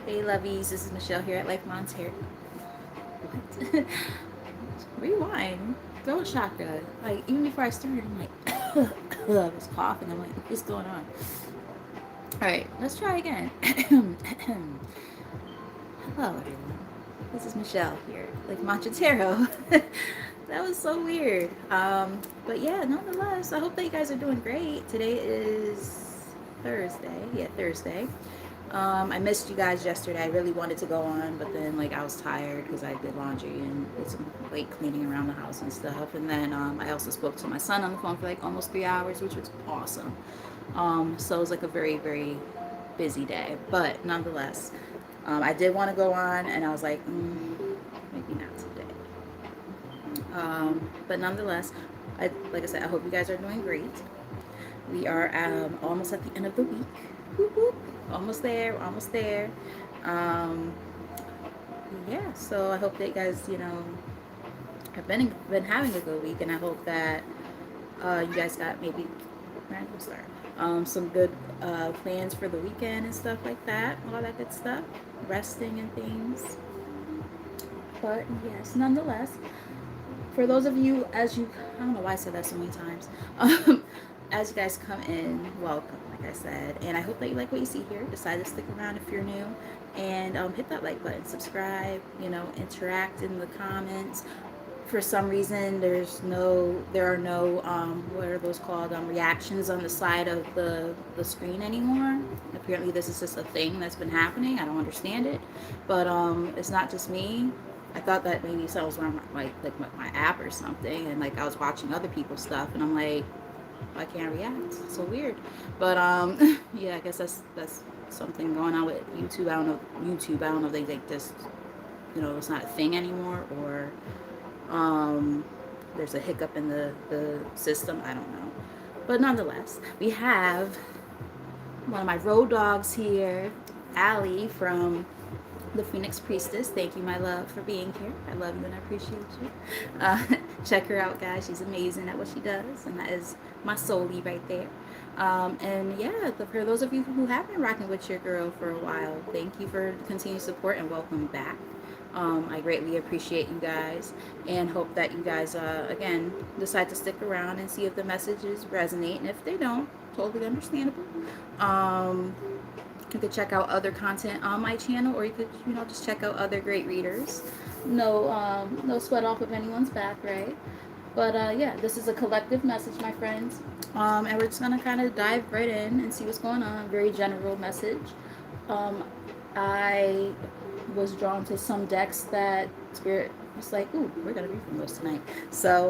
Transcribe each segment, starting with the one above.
Hey lovies, this is Michelle here at Life Montana. What? Rewind. Throat chakra. Like even before I started, I'm like, I was coughing. I'm like, what's going on? All right, let's try again. Hello everyone. This is Michelle here, Life Montero. That was so weird. But yeah, nonetheless, I hope that you guys are doing great. Today is Thursday. Yeah, Thursday. I missed you guys yesterday. I really wanted to go on, but then like I was tired because I did laundry and did some like cleaning around the house and stuff. And then I also spoke to my son on the phone for like almost 3 hours, which was awesome. So it was like a very very busy day, but nonetheless, I did want to go on, and I was like, maybe not today. But nonetheless, like I said, I hope you guys are doing great. We are almost at the end of the week. Whoop, whoop. Almost there. We're almost there. Um, yeah. So I hope that you guys, have been having a good week, and I hope that you guys got maybe random start. Some good plans for the weekend and stuff like that. All that good stuff. Resting and things. But yes, nonetheless, for those of you, I don't know why I said that so many times. As you guys come in, welcome, like I said. And I hope that you like what you see here. Decide to stick around if you're new. And hit that like button, subscribe, interact in the comments. For some reason, there are no, what are those called, reactions on the side of the screen anymore. Apparently this is just a thing that's been happening. I don't understand it. But it's not just me. I thought that maybe something was wrong with my app or something, and like I was watching other people's stuff, and I'm like, I can't react. It's so weird. But yeah, I guess that's something going on with YouTube. I don't know YouTube. I don't know if they like just it's not a thing anymore, or there's a hiccup in the system. I don't know. But nonetheless, we have one of my road dogs here, Allie from the Phoenix Priestess. Thank you, my love, for being here. I love you and I appreciate you. Uh, check her out, guys. She's amazing at what she does, and that is my soulie right there. And yeah, for those of you who have been rocking with your girl for a while, thank you for continued support and welcome back. I greatly appreciate you guys and hope that you guys, again, decide to stick around and see if the messages resonate. And if they don't, totally understandable. You could check out other content on my channel, or you could, just check out other great readers. No sweat off of anyone's back, right? But yeah, this is a collective message, my friends. And we're just gonna kind of dive right in and see what's going on. Very general message. Um, I was drawn to some decks that Spirit was like, "Ooh, we're gonna read from those tonight." So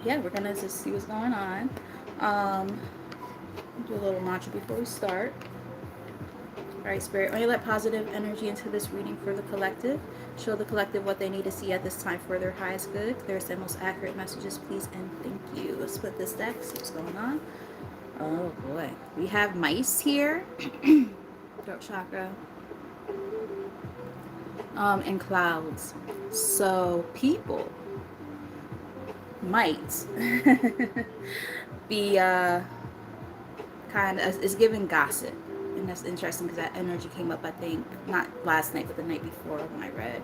yeah, we're gonna just see what's going on. Um, do a little mantra before we start. All right, Spirit, only let positive energy into this reading for the collective. Show the collective what they need to see at this time for their highest good. Clearest and most accurate messages, please and thank you. Let's put this deck, see what's going on. Oh boy. We have mice here. Throat chakra. And clouds. So people might be kind of, it's giving gossip. And that's interesting because that energy came up, I think, not last night, but the night before when I read.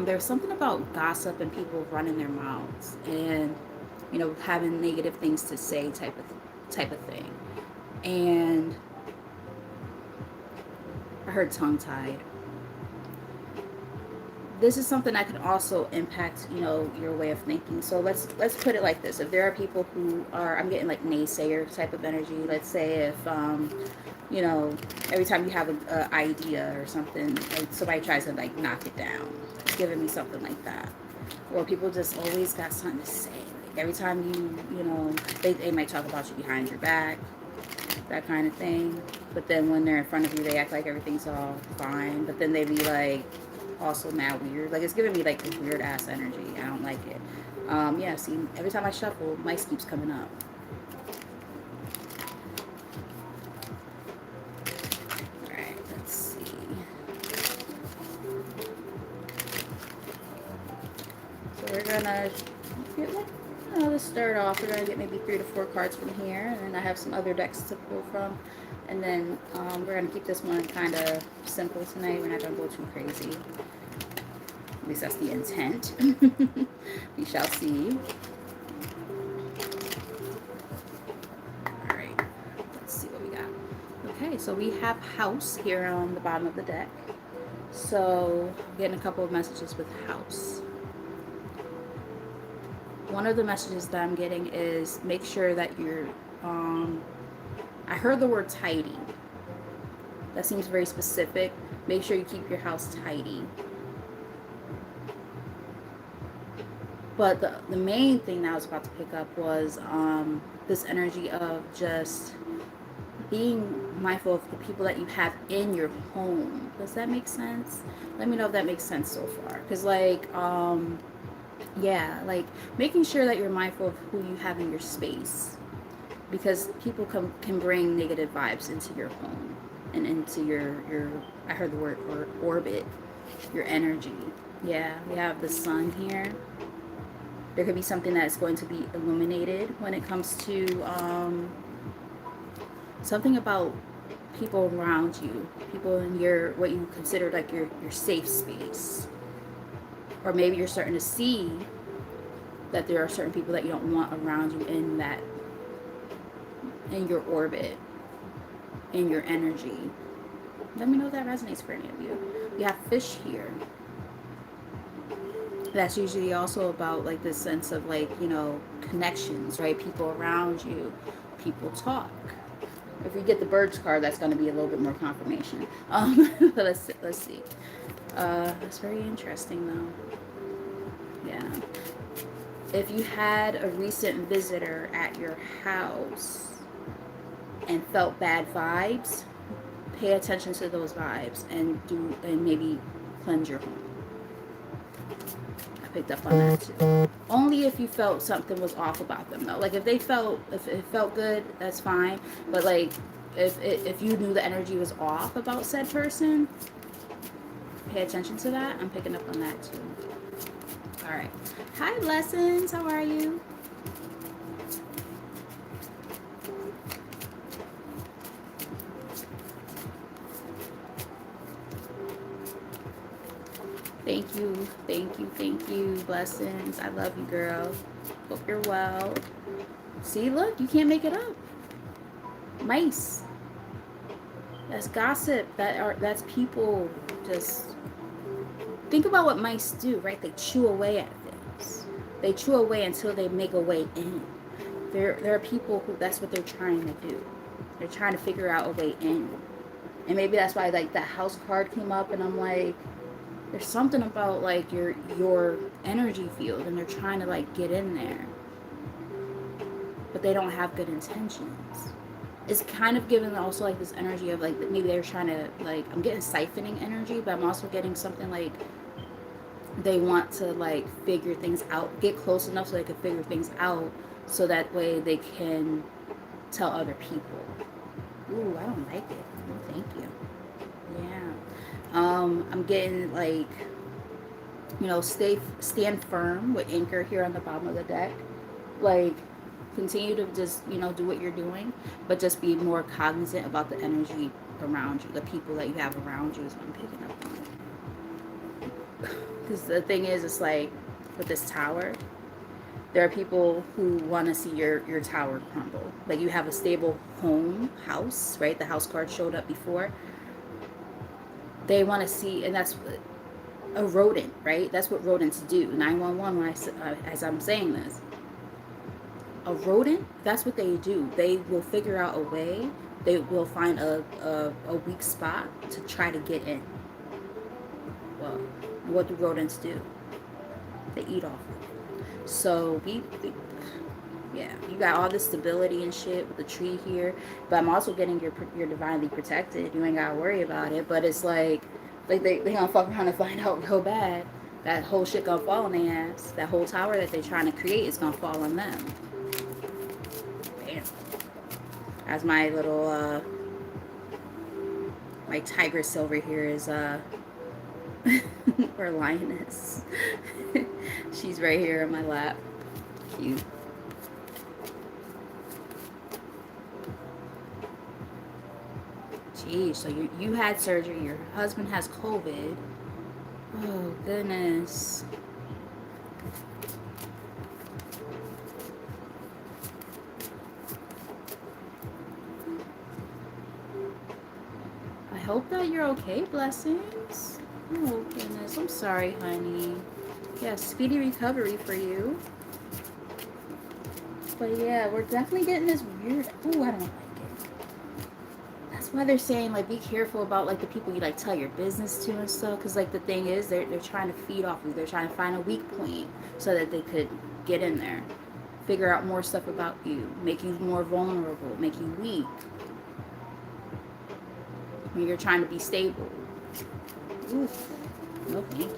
There's something about gossip and people running their mouths and, having negative things to say type of thing. And I heard tongue-tied. This is something that can also impact, your way of thinking. So let's put it like this. If there are people who are, I'm getting like naysayer type of energy. Let's say if every time you have an idea or something, like somebody tries to like knock it down. It's giving me something like that. Or people just always got something to say. Like every time they might talk about you behind your back, that kind of thing. But then when they're in front of you, they act like everything's all fine. But then they be like also mad weird. Like it's giving me like this weird ass energy. I don't like it. Yeah, see, every time I shuffle, mice keeps coming up. Alright, let's see. So we're gonna get like to start off. We're going to get maybe 3 to 4 cards from here, and then I have some other decks to pull from. And then we're going to keep this one kind of simple tonight. We're not going to go too crazy. At least that's the intent. We shall see. All right, let's see what we got. Okay, so we have house here on the bottom of the deck. So getting a couple of messages with house. One of the messages that I'm getting is make sure that you're, I heard the word tidy. That seems very specific. Make sure you keep your house tidy. But the main thing that I was about to pick up was this energy of just being mindful of the people that you have in your home. Does that make sense? Let me know if that makes sense so far. Because, like, yeah, like making sure that you're mindful of who you have in your space. Because people can bring negative vibes into your home and into your I heard the word orbit, your energy. Yeah, we have the sun here. There could be something that's going to be illuminated when it comes to something about people around you, people in your, what you consider like your safe space. Or maybe you're starting to see that there are certain people that you don't want around you in that, in your orbit, in your energy. Let me know if that resonates for any of you. We have fish here. That's usually also about like this sense of like, you know, connections, right? People around you, people talk. If we get the birds card, that's going to be a little bit more confirmation. But let's see. It's very interesting though. Yeah. If you had a recent visitor at your house and felt bad vibes, pay attention to those vibes and maybe cleanse your home. Picked up on that too. Only if you felt something was off about them though. Like if it felt good, that's fine. But like if you knew the energy was off about said person, pay attention to that. I'm picking up on that too. All right. Hi, Blessings. How are you? Thank you, thank you, thank you. Blessings. I love you, girl. Hope you're well. See, look, you can't make it up. Mice. That's gossip. That's people just think about what mice do, right? They chew away at things. They chew away until they make a way in. There are people who that's what they're trying to do. They're trying to figure out a way in. And maybe that's why like that house card came up and I'm like, there's something about like your energy field and they're trying to like get in there. But they don't have good intentions. It's kind of given also like this energy of like maybe they're trying to like, I'm getting siphoning energy, but I'm also getting something like they want to like figure things out, get close enough so they can figure things out so that way they can tell other people. Ooh, I don't like it. No, thank you. Yeah. I'm getting like, you know, stand firm with anchor here on the bottom of the deck. Like, continue to just, you know, do what you're doing, but just be more cognizant about the energy around you, the people that you have around you is what I'm picking up on. Because the thing is, it's like with this tower, there are people who want to see your tower crumble. Like you have a stable house, right? The house card showed up before. They want to see, and that's a rodent, right? That's what rodents do. 911, when as I'm saying this, a rodent, that's what they do. They will figure out a way. They will find a weak spot to try to get in. Well, what do rodents do? They eat off it. So yeah, you got all this stability and shit with the tree here, but I'm also getting you're divinely protected. You ain't gotta worry about it. But it's like they gonna fuck around and find out real bad. That whole shit gonna fall on their ass. That whole tower that they're trying to create is gonna fall on them. Bam. As my little my tigress over here is or lioness. She's right here in my lap. Cute. Geez, so you had surgery, your husband has COVID. Oh, goodness. I hope that you're okay, blessings. Oh, goodness. I'm sorry, honey. Yeah, speedy recovery for you. But yeah, we're definitely getting this weird. Oh, I don't like it. That's why they're saying, like, be careful about, like, the people you, like, tell your business to and stuff. Because, like, the thing is, they're trying to feed off you. They're trying to find a weak point so that they could get in there. Figure out more stuff about you. Make you more vulnerable. Make you weak. When you're trying to be stable. Oof. No, thank you.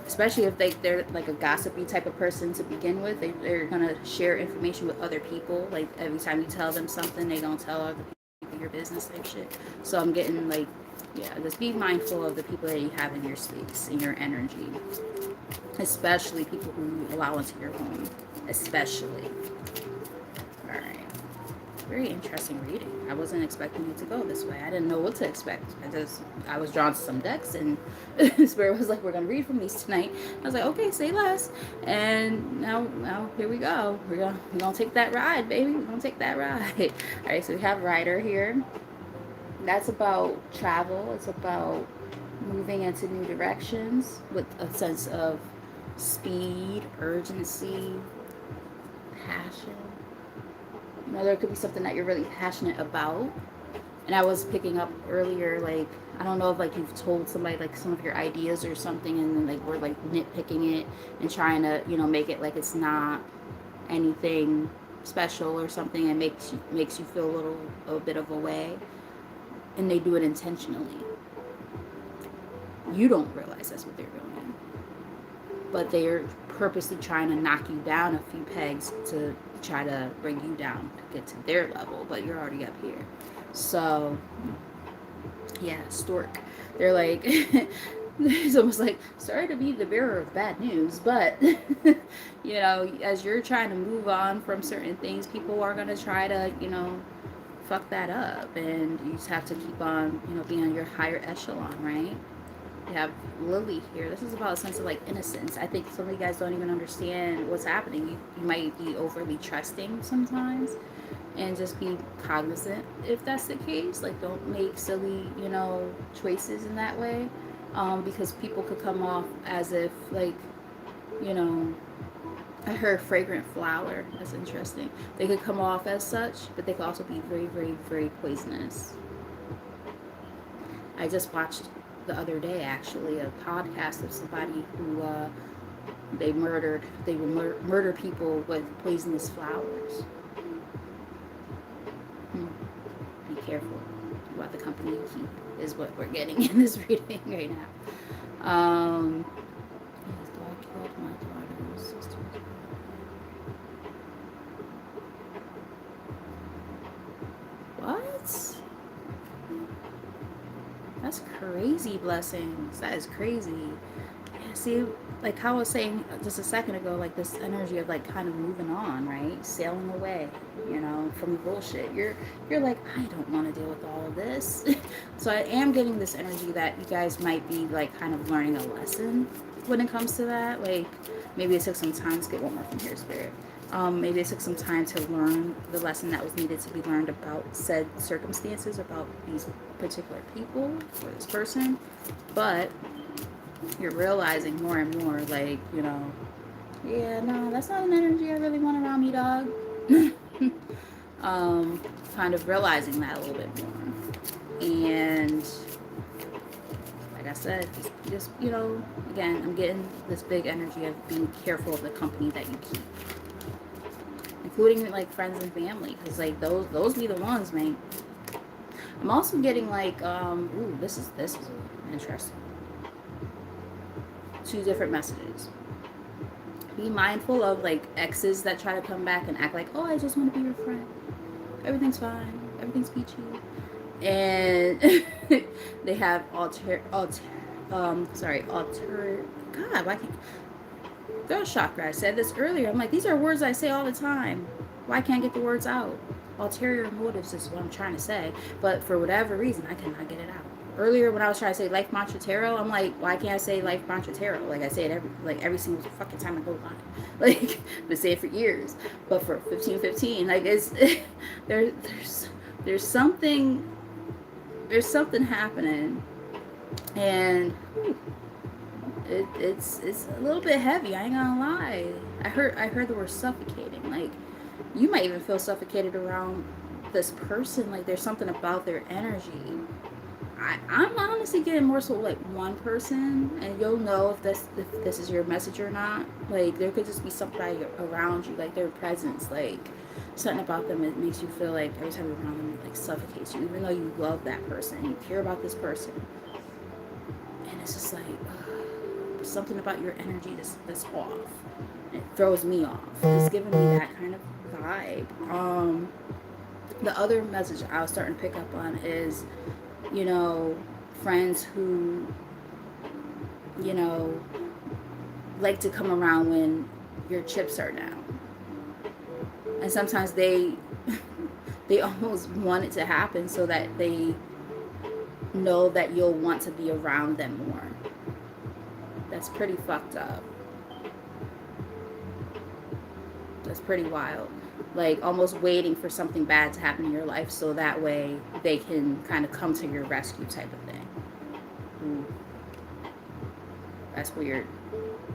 Especially if they're like a gossipy type of person to begin with. They're going to share information with other people. Like, every time you tell them something, they don't tell other people your business type shit. So I'm getting like, yeah, just be mindful of the people that you have in your space, in your energy. Especially people who allow into your home. Especially. All right. Very interesting reading. I wasn't expecting it to go this way. I didn't know what to expect. I was drawn to some decks, and Spirit was like, "We're gonna read from these tonight." I was like, "Okay, say less." And now here we go. We're gonna take that ride, baby. We're gonna take that ride. All right. So we have Rider here. That's about travel. It's about moving into new directions with a sense of speed, urgency, passion. You know, there could be something that you're really passionate about. And I was picking up earlier, like, I don't know if, like, you've told somebody, like, some of your ideas or something, and then, like, we're, like, nitpicking it and trying to, you know, make it like it's not anything special or something, and makes you feel a bit of a way. And they do it intentionally. You don't realize that's what they're doing. But they're purposely trying to knock you down a few pegs to try to bring you down to get to their level, but you're already up here. So yeah, stork. They're like, it's almost like, sorry to be the bearer of bad news, but you know, as you're trying to move on from certain things, people are gonna try to, you know, fuck that up, and you just have to keep on, you know, being on your higher echelon, right? We have Lily here. This is about a sense of, like, innocence. I think some of you guys don't even understand what's happening. You might be overly trusting sometimes, and just be cognizant if that's the case. Like, don't make silly, you know, choices in that way, because people could come off as if, like, you know, I heard fragrant flower. That's interesting. They could come off as such, but they could also be very, very, very poisonous. I just watched the other day, actually, a podcast of somebody who they would murder people with poisonous flowers. Be careful about the company you keep, is what we're getting in this reading right now. His dog killed my daughter's sister. What? That's crazy, blessings. That is crazy. Yeah, see, like how I was saying just a second ago, like this energy of, like, kind of moving on, right? Sailing away, you know, from the bullshit. You're like, I don't want to deal with all of this. So I am getting this energy that you guys might be, like, kind of learning a lesson when it comes to that. Like, maybe it took some time. Let's get one more from here, Spirit. Maybe it took some time to learn the lesson that was needed to be learned about said circumstances, about these particular people or this person. But you're realizing more and more, like, you know, yeah, no, that's not an energy I really want around me, dog. Kind of realizing that a little bit more. And like I said, just, you know, again, I'm getting this big energy of being careful of the company that you keep, including, like, friends and family, because, like, those be the ones, man. I'm also getting, like, ooh, this is interesting. Two different messages. Be mindful of, like, exes that try to come back and act like, oh, I just want to be your friend. Everything's fine. Everything's peachy. And they have God, why can't, girl chakra. I said this earlier. I'm like, these are words I say all the time. Why can't I get the words out? ulterior motives is what I'm trying to say. But for whatever reason, I cannot get it out. Earlier when I was trying to say life mantra tarot, I'm like, why can't I say life mantra tarot? Like I say it every single fucking time I go live. Like I've been saying it for years. But for 1515, like it's there, there's something happening, and it's a little bit heavy. I ain't gonna lie. I heard the word suffocating. Like you might even feel suffocated around this person. Like there's something about their energy. I'm honestly getting more so like one person, and you'll know if this is your message or not. Like there could just be somebody around you, like their presence, like something about them that makes you feel like every time you're around them, it like suffocates you, even though you love that person, you care about this person, and it's just like something about your energy that's off. It throws me off. It's giving me that kind of vibe. The other message I was starting to pick up on is, you know, friends who, you know, like to come around when your chips are down. And sometimes they they almost want it to happen so that they know that you'll want to be around them more. That's pretty fucked up. That's pretty wild. Like almost waiting for something bad to happen in your life so that way they can kind of come to your rescue type of thing. Ooh. That's weird.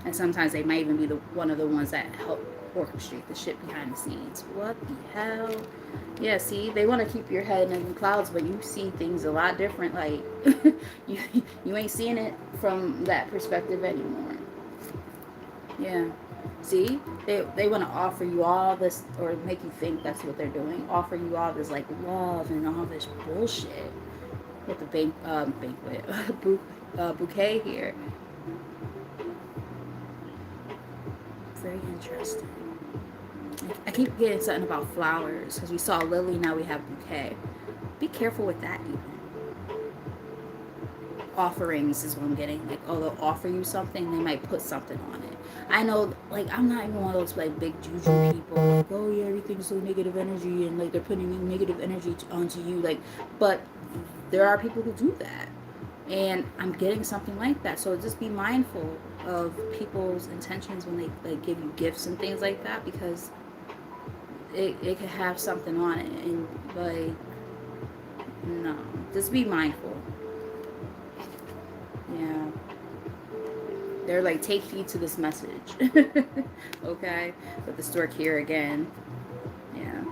And sometimes they might even be one of the ones that help orchestrate the shit behind the scenes. What the hell? Yeah, see, they want to keep your head in the clouds, but you see things a lot different. Like you ain't seeing it from that perspective anymore. Yeah. See, they want to offer you all this, or make you think that's what they're doing. Offer you all this like love and all this bullshit with the banquet bouquet here. Very interesting. I keep getting something about flowers because we saw lily, now we have bouquet. Be careful with that even. Offerings is what I'm getting. Like, oh, they'll offer you something, they might put something on it. I know, like, I'm not even one of those like big juju people. Like, oh yeah, everything's so negative energy, and like they're putting negative energy onto you. Like, but there are people who do that, and I'm getting something like that. So just be mindful of people's intentions when they like give you gifts and things like that, because it could have something on it, and like, no, just be mindful. Yeah. They're like, take heed to this message. Okay? With the stork here again. Yeah.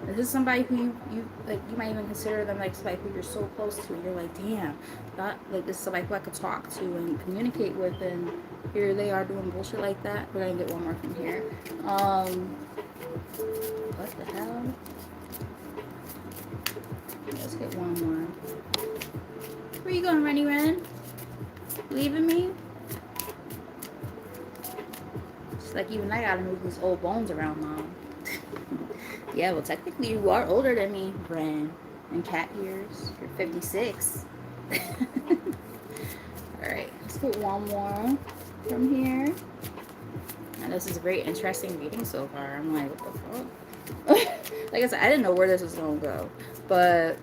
This is somebody who you like, you might even consider them like somebody who you're so close to, and you're like, damn, that like this is somebody who I could talk to and communicate with, and here they are doing bullshit like that. We're gonna get one more from here. What the hell? Let's get one more. Where you going, Rennie Ren? Leaving me? It's like even I gotta move these old bones around, Mom. Yeah, well, technically you are older than me, Ren. In cat years, you're 56. Alright, let's get one more from here. And this is a very interesting reading so far. I'm like, what the fuck? Like I said, I didn't know where this was gonna go. But,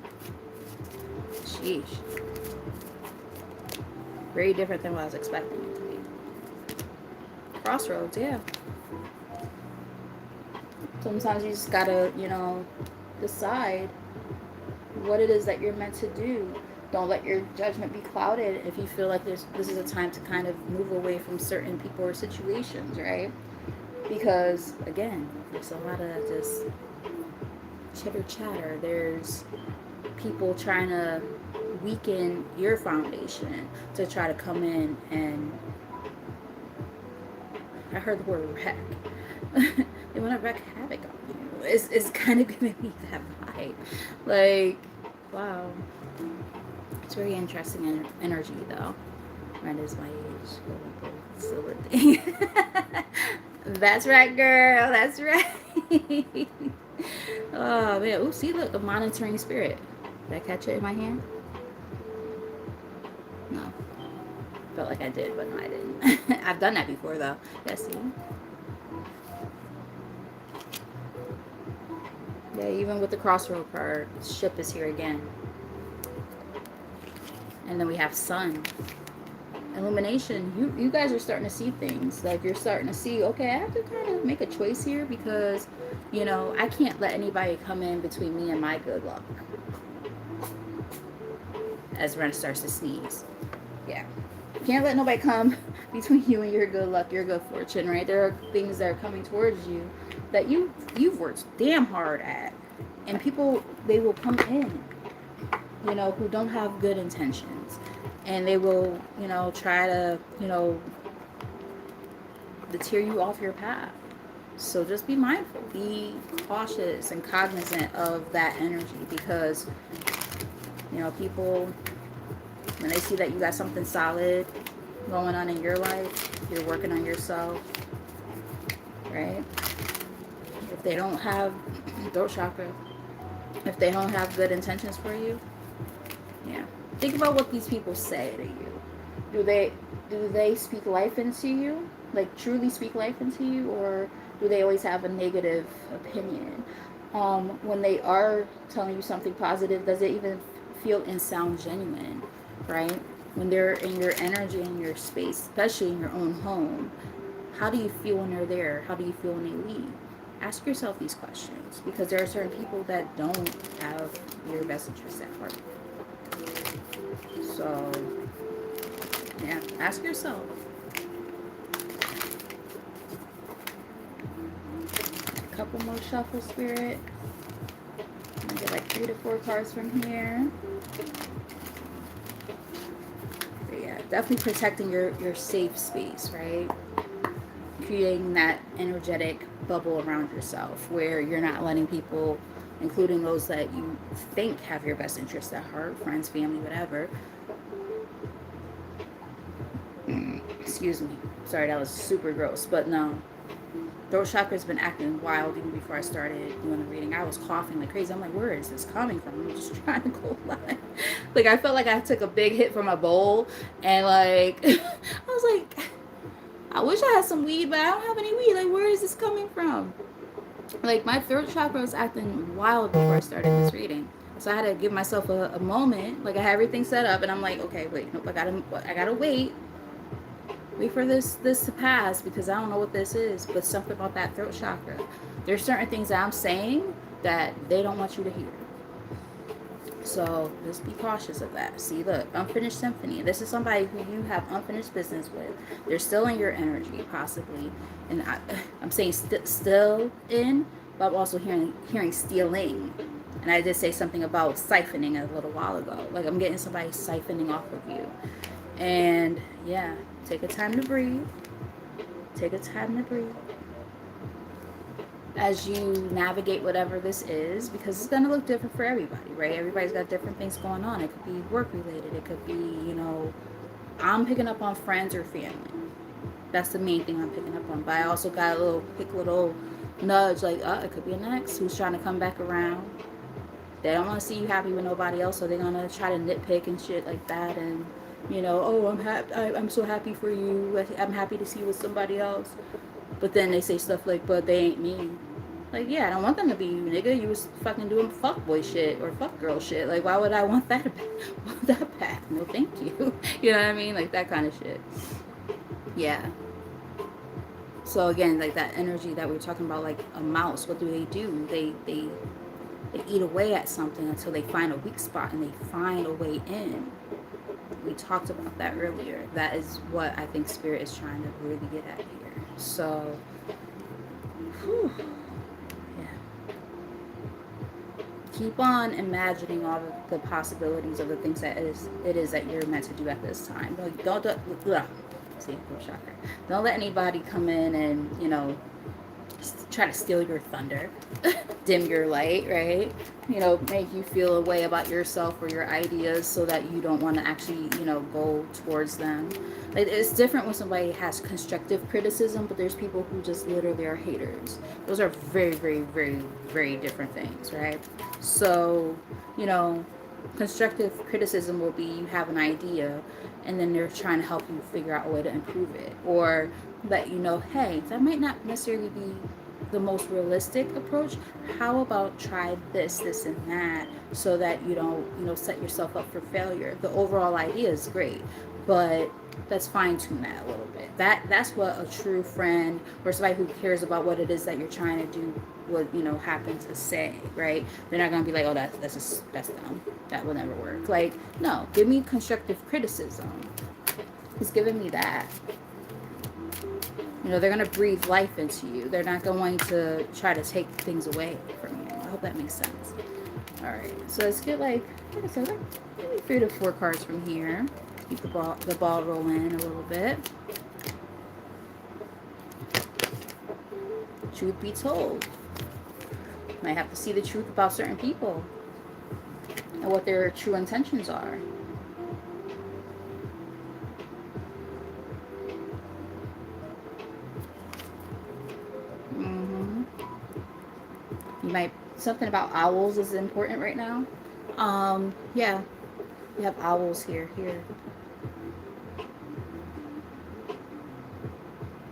sheesh. Very different than what I was expecting it to be. Crossroads, yeah. Sometimes you just gotta, you know, decide what it is that you're meant to do. Don't let your judgment be clouded if you feel like this is a time to kind of move away from certain people or situations, right? Because, again, there's a lot of just chitter chatter. There's people trying to weaken your foundation to try to come in and, I heard the word wreck. They want to wreak havoc on you. It's kind of giving me that vibe. Like, wow. It's very interesting energy, though. Red is my age. Silver thing. That's right, girl. That's right. Oh, man. Ooh, see, look, a monitoring spirit. Did I catch it in my hand? No. Felt like I did, but no, I didn't. I've done that before, though. Yeah, see? Yeah, even with the crossroad card, ship is here again. And then we have sun. Illumination. You guys are starting to see things. Like you're starting to see, okay, I have to kind of make a choice here because, I can't let anybody come in between me and my good luck. As Ren starts to sneeze. Yeah. Can't let nobody come between you and your good luck, your good fortune, right? There are things that are coming towards you that you've worked damn hard at. And people, they will come in, who don't have good intentions. And they will, try to, deter you off your path. So just be mindful, be cautious and cognizant of that energy because, people, when they see that you got something solid going on in your life, you're working on yourself, right? If they don't have throat chakra, if they don't have good intentions for you, yeah. Think about what these people say to you. Do they speak life into you? Like truly speak life into you, or do they always have a negative opinion? When they are telling you something positive, does it even feel and sound genuine, right? When they're in your energy, in your space, especially in your own home, how do you feel when they're there? How do you feel when they leave? Ask yourself these questions because there are certain people that don't have your best interest at heart. So, yeah, ask yourself. A couple more shuffle, Spirit. I'm gonna get like 3 to 4 cards from here. But yeah, definitely protecting your safe space, right? Creating that energetic bubble around yourself where you're not letting people, including those that you think have your best interest at heart, friends, family, whatever. Excuse me. Sorry, that was super gross. But no, throat chakra's been acting wild even before I started doing the reading. I was coughing like crazy. I'm like, where is this coming from? I'm just trying to go live. Like, I felt like I took a big hit from a bowl. And, like, I was like, I wish I had some weed, but I don't have any weed. Like, where is this coming from? Like, my throat chakra was acting wild before I started this reading. So I had to give myself a moment. Like, I had everything set up. And I'm like, okay, wait. Nope, I gotta wait. Wait for this to pass because I don't know what this is, but something about that throat chakra. There's certain things that I'm saying that they don't want you to hear. So just be cautious of that. See, look, unfinished symphony. This is somebody who you have unfinished business with. They're still in your energy, possibly. And I'm saying still in, but I'm also hearing stealing. And I did say something about siphoning a little while ago. Like I'm getting somebody siphoning off of you. And yeah, take a time to breathe. Take a time to breathe. As you navigate whatever this is, because it's going to look different for everybody, right? Everybody's got different things going on. It could be work related. It could be, I'm picking up on friends or family. That's the main thing I'm picking up on. But I also got a little quick little nudge, like, it could be an ex who's trying to come back around. They don't want to see you happy with nobody else, so they're going to try to nitpick and shit like that. And, oh, I'm so happy for you. I'm happy to see you with somebody else. But then they say stuff like, but they ain't me. Like, yeah, I don't want them to be you, nigga. You was fucking doing fuckboy shit or fuck girl shit. Like, why would I want that back? No, thank you. You know what I mean? Like, that kind of shit. Yeah. So, again, like, that energy that we were talking about, like, a mouse, what do? They eat away at something until they find a weak spot and they find a way in. We talked about that earlier. That is what I think Spirit is trying to really get at here. So, whew. Keep on imagining all of the possibilities of the things that it is that you're meant to do at this time. Don't let anybody come in and try to steal your thunder, dim your light, right? Make you feel a way about yourself or your ideas so that you don't want to actually go towards them. Like, it's different when somebody has constructive criticism, but there's people who just literally are haters. Those are very, very, very, very different things, right? So, constructive criticism will be you have an idea and then they're trying to help you figure out a way to improve it, or let you know, hey, that might not necessarily be the most realistic approach, how about try this, this, and that, so that you don't, set yourself up for failure. The overall idea is great, but let's fine tune that a little bit. That's what a true friend or somebody who cares about what it is that you're trying to do would, happen to say, right? They're not gonna be like, oh, that's dumb. That will never work. Like, no, give me constructive criticism. He's giving me that. They're going to breathe life into you. They're not going to try to take things away from you. I hope that makes sense. All right. So let's get like I said, maybe 3 to 4 cards from here. Keep the ball rolling a little bit. Truth be told, might have to see the truth about certain people and what their true intentions are. You might, something about owls is important right now. Yeah, we have owls here.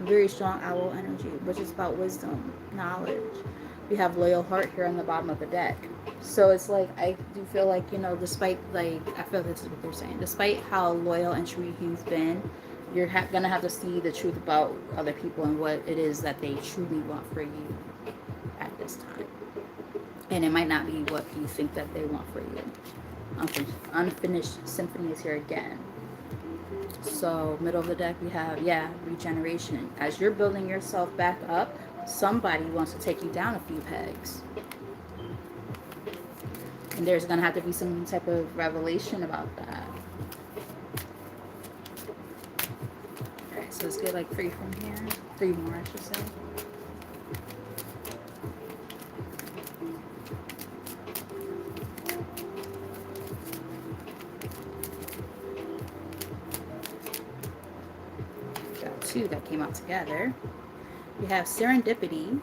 Very strong owl energy, which is about wisdom, knowledge. We have loyal heart here on the bottom of the deck. So it's like, I do feel like, despite, like, I feel this is what they're saying, despite how loyal and true you've been, you're gonna have to see the truth about other people and what it is that they truly want for you at this time. And it might not be what you think that they want for you. Unfinished symphony is here again. So middle of the deck we have, regeneration. As you're building yourself back up, somebody wants to take you down a few pegs. And there's going to have to be some type of revelation about that. Alright, so let's get like 3 from here. 3 more, I should say. Got 2 that came out together. We have serendipity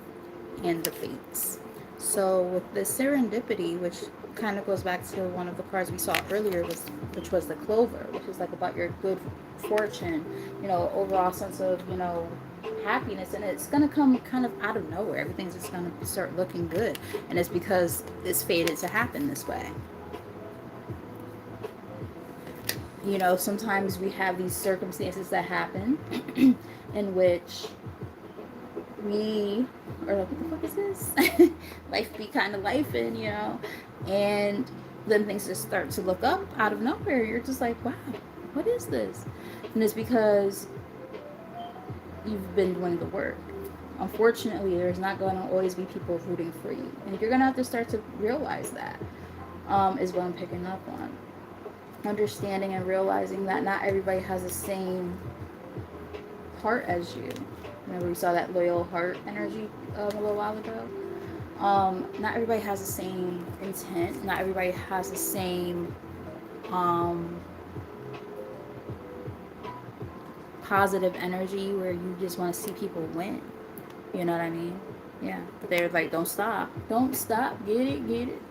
and the fates. So with the serendipity, which kind of goes back to one of the cards we saw earlier, which was the clover, which is like about your good fortune, overall sense of, happiness, and it's going to come kind of out of nowhere. Everything's just going to start looking good, and it's because it's fated to happen this way. Sometimes we have these circumstances that happen in which we are like, what the fuck is this? Life be kind of life, and then things just start to look up out of nowhere. You're just like, wow, what is this? And it's because you've been doing the work. Unfortunately, there's not going to always be people rooting for you, and you're going to have to start to realize that, is what I'm picking up on. Understanding and realizing that not everybody has the same heart as you. Remember we saw that loyal heart energy a little while ago? Not everybody has the same intent. Not everybody has the same positive energy where you just want to see people win. You know what I mean? Yeah. They're like, don't stop. Don't stop. Get it.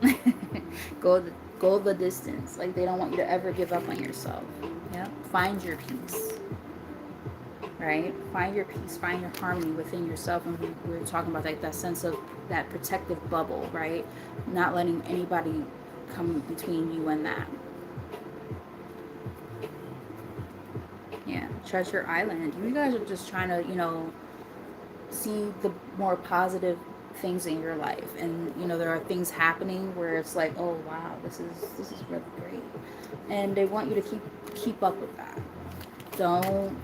Go the distance. Like, they don't want you to ever give up on yourself. Yeah. Find your peace. Right? Find your peace, find your harmony within yourself. And we were talking about like that sense of that protective bubble, right? Not letting anybody come between you and that. Yeah, Treasure Island. You guys are just trying to, see the more positive things in your life. And, there are things happening where it's like, oh wow, this is really great. And they want you to keep up with that. Don't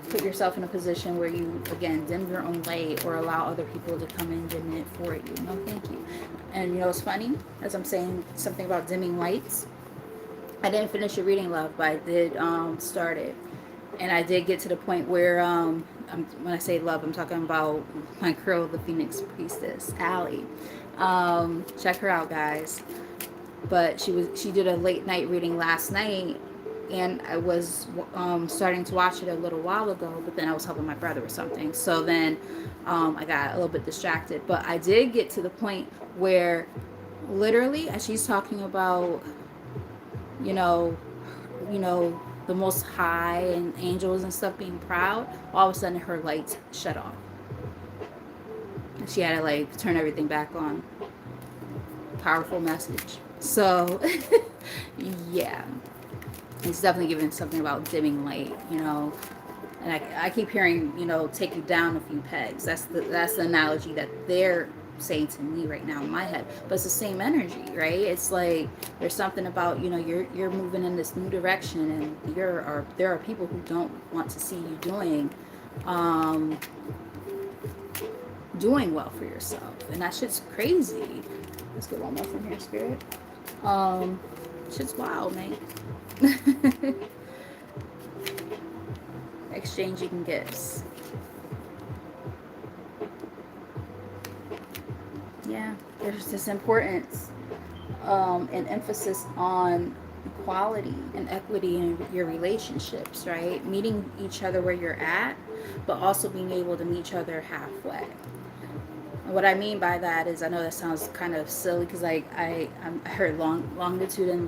put yourself in a position where you, again, dim your own light or allow other people to come and dim it for you. No, thank you. And it's funny, as I'm saying something about dimming lights, I didn't finish the reading, love, but I did start it. And I did get to the point where, when I say love, I'm talking about my girl, the Phoenix Priestess, Allie. Check her out, guys. But she did a late night reading last night, and I was starting to watch it a little while ago, but then I was helping my brother or something. So then I got a little bit distracted. But I did get to the point where literally, as she's talking about, the Most High and angels and stuff being proud, all of a sudden her lights shut off. She had to like turn everything back on. Powerful message. So, yeah, it's definitely giving something about dimming light, And I keep hearing, take you down a few pegs. That's the analogy that they're saying to me right now in my head. But it's the same energy, right? It's like there's something about, you're moving in this new direction, and there are people who don't want to see you um, doing well for yourself, and that shit's crazy. Let's get one more from here, Spirit. Um, Shit's wild, man. Exchanging gifts. Yeah, there's this importance and emphasis on equality and equity in your relationships, right? Meeting each other where you're at, but also being able to meet each other halfway. And what I mean by that is, I know that sounds kind of silly because I heard longitude and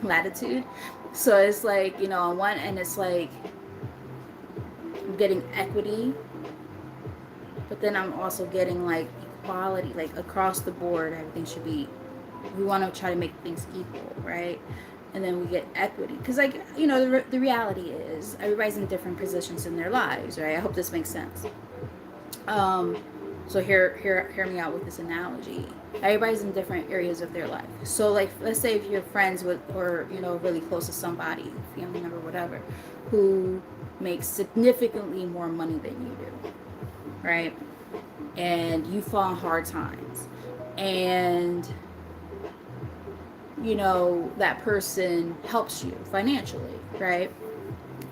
latitude, so it's like, on one end it's like I'm getting equity, but then I'm also getting like equality, like across the board. Everything should be. We want to try to make things equal, right? And then we get equity because, like, the reality is everybody's in different positions in their lives, right? I hope this makes sense. Um, so hear me out with this analogy. Everybody's in different areas of their life. So, like, let's say if you're friends with, or really close to somebody, family member, whatever, who makes significantly more money than you do, right? And you fall on hard times, and that person helps you financially, right?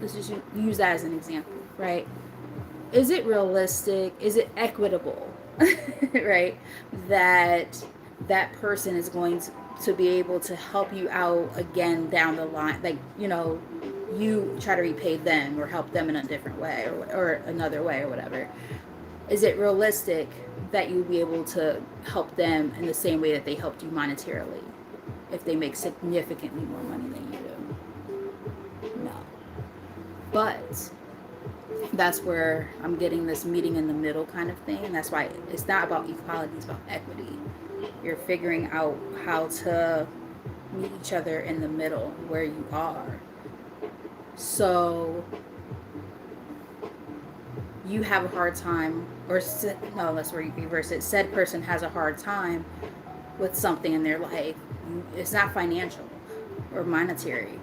Let's just use that as an example, right? Is it realistic? Is it equitable, right? That that person is going to be able to help you out again down the line, like, you try to repay them or help them in a different way, or another way, or whatever. Is it realistic that you'll be able to help them in the same way that they helped you monetarily if they make significantly more money than you do? No. But that's where I'm getting this meeting in the middle kind of thing. And that's why it's not about equality, it's about equity. You're figuring out how to meet each other in the middle where you are. So you have a hard time, or no, that's where you reverse it. Said person has a hard time with something in their life. It's not financial or monetary,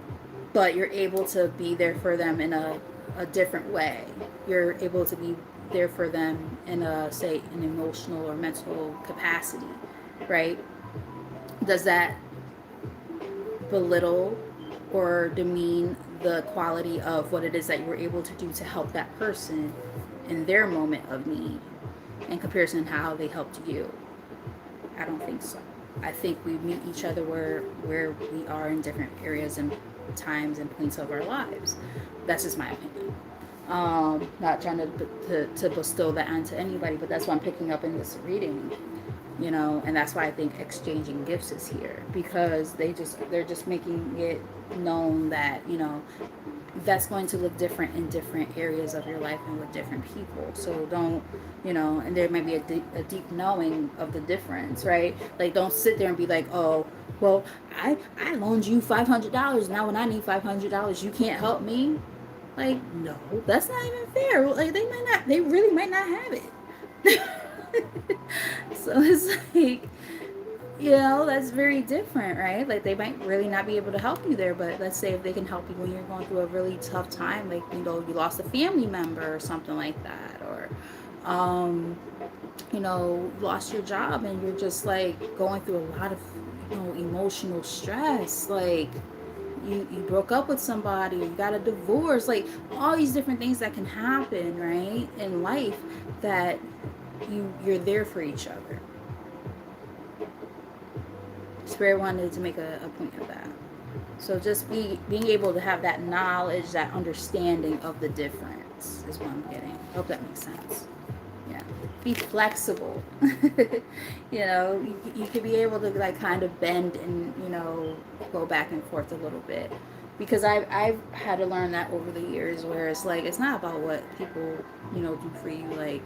but you're able to be there for them in a different way. You're able to be there for them in a, say, an emotional or mental capacity, right? Does that belittle or demean the quality of what it is that you were able to do to help that person in their moment of need in comparison to how they helped you? I don't think so. I think we meet each other where we are in different areas and times and points of our lives. That's just my opinion. Not trying to bestow that onto anybody, but that's what I'm picking up in this reading. And that's why I think exchanging gifts is here, because they're just making it known that that's going to look different in different areas of your life and with different people. So don't, and there might be a deep knowing of the difference, right? Like, don't sit there and be like, oh, well, I loaned you $500. Now when I need $500, you can't help me. Like, no, that's not even fair. Like, they really might not have it. So it's like, that's very different, right? Like, they might really not be able to help you there, but let's say if they can help you when you're going through a really tough time, like, you lost a family member or something like that, or, lost your job and you're just like going through a lot of, emotional stress, like, you broke up with somebody, you got a divorce, like, all these different things that can happen, right, in life, that you're there for each other. Spirit wanted to make a point of that. So just being able to have that knowledge, that understanding of the difference is what I'm getting. I hope that makes sense. Yeah. Be flexible. You could be able to, like, kind of bend and, go back and forth a little bit. Because I've had to learn that over the years, where it's like, it's not about what people, do for you. Like,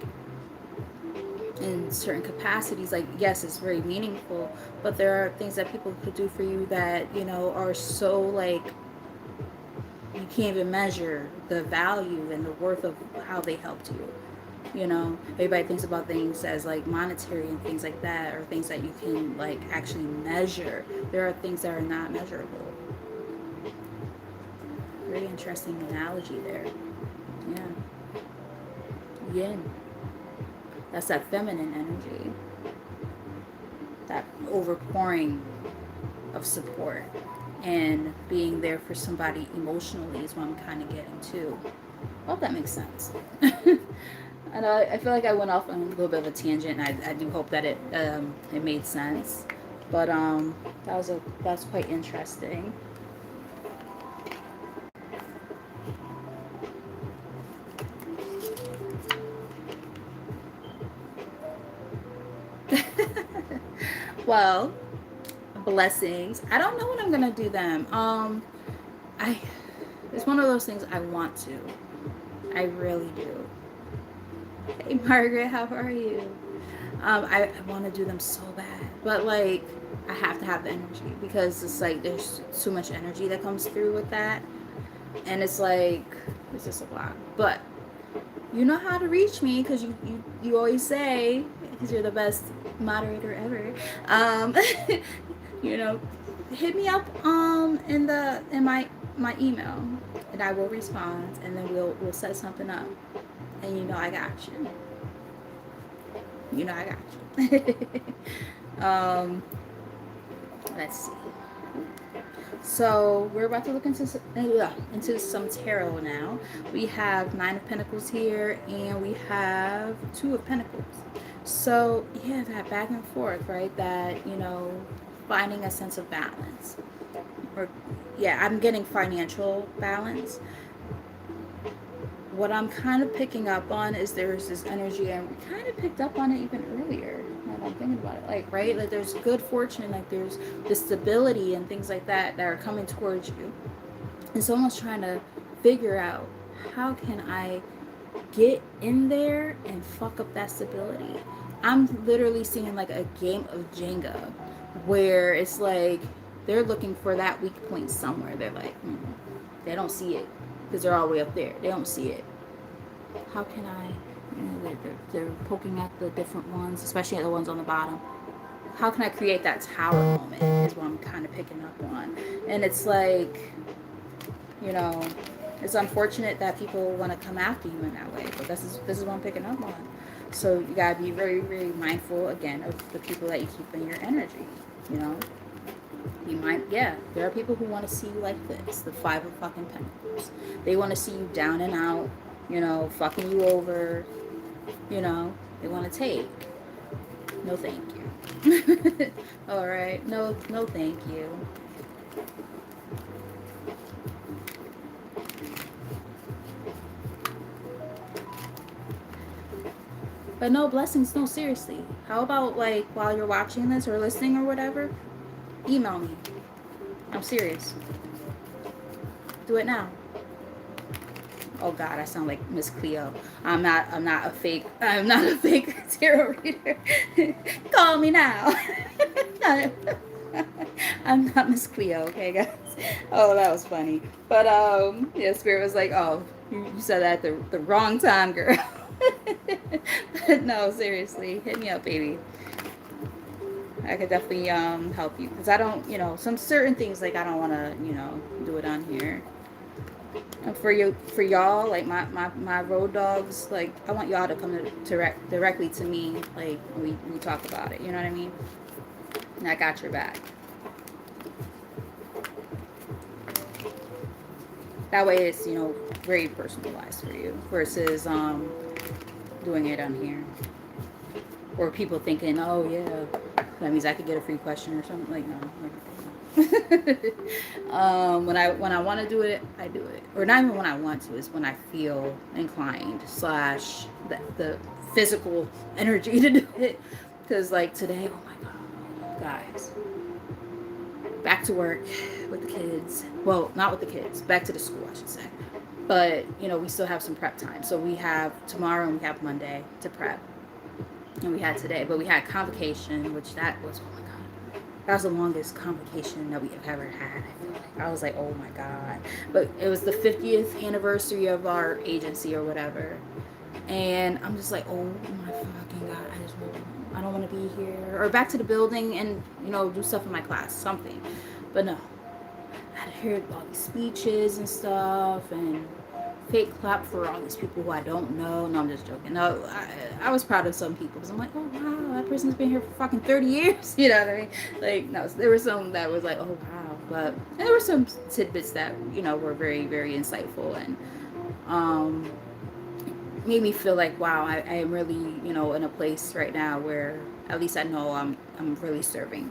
in certain capacities. Like, yes, it's very meaningful, but there are things that people could do for you that, you know, are so like, you can't even measure the value and the worth of how they helped you. You know, everybody thinks about things as like monetary and things like that, or things that you can like actually measure. There are things that are not measurable. Very interesting analogy there. Yeah. Yin. That's that feminine energy. That overpouring of support and being there for somebody emotionally is what I'm kind of getting to. I hope that makes sense. And I feel like I went off on a little bit of a tangent, and I do hope that it made sense. But that's quite interesting. Well, blessings. I don't know when I'm gonna do them. I it's one of those things I want to. I really do. Hey Margaret, how are you? I want to do them so bad, but like I have to have the energy because it's like there's too much energy that comes through with that, and it's like it's just a lot. But you know how to reach me because you always say because you're the best moderator ever. Um, you know, hit me up in my email, and I will respond, and then we'll set something up, and you know I got you. You know I got you. Let's see. So we're about to look into some tarot now. We have Nine of Pentacles here, and we have Two of Pentacles. So yeah, that back and forth, right? That, you know, finding a sense of balance. Or yeah, I'm getting financial balance. What I'm kind of picking up on is there's this energy, and we kind of picked up on it even earlier. Now that I'm thinking about it, like, right, like there's good fortune, like there's the stability and things like that that are coming towards you, and someone's trying to figure out how can I get in there and fuck up that stability. I'm literally seeing like a game of Jenga where it's like they're looking for that weak point somewhere. They're like, they don't see it because they're all the way up there. They don't see it. How can I, you know, they're poking at the different ones, especially at the ones on the bottom. How can I create that tower moment is what I'm kind of picking up on. And it's like, you know, it's unfortunate that people want to come after you in that way, but this is what I'm picking up on. So you gotta be very, very mindful again of the people that you keep in your energy. You know, you might, yeah, there are people who want to see you like this, the Five of fucking Pentacles. They want to see you down and out, you know, fucking you over, you know, they want to take. No thank you. All right, no thank you. But no, blessings, no, seriously. How about like while you're watching this or listening or whatever, email me. I'm serious. Do it now. Oh God, I sound like Miss Cleo. I'm not a fake. I'm not a fake tarot reader. Call me now. I'm not Miss Cleo, okay, guys. Oh, that was funny. But yeah, Spirit was like, oh, you said that at the wrong time, girl. No, seriously, hit me up, baby. I could definitely help you because I don't, you know, some certain things like I don't want to, you know, do it on here. And for y'all, like my road dogs, like I want y'all to come directly to me, like we talk about it. You know what I mean? And I got your back. That way, it's, you know, very personalized for you versus doing it on here, or people thinking, oh yeah, that means I could get a free question or something. Like, no. When I want to do it, I do it. Or not even when I want to, is when I feel inclined / the physical energy to do it. Because like today, oh my God, guys, back to work with the kids. Well, not with the kids, back to the school, I should say. But, you know, we still have some prep time. So we have tomorrow and we have Monday to prep. And we had today, but we had convocation, which that was, oh my god, that was the longest convocation that we have ever had. I feel like I was like, oh my god, but it was the 50th anniversary of our agency or whatever, and I'm just like, oh my fucking god, I don't want to be here or back to the building and do stuff in my class, something, but no, I had to hear all these speeches and stuff and fake clap for all these people who I don't know. No, I'm just joking. No, I was proud of some people because I'm like, oh wow, that person's been here for fucking 30 years. You know what I mean? Like, no, there were some that was like, oh wow, but and there were some tidbits that were very very insightful and um made me feel like wow, I am really in a place right now where at least I know I'm really serving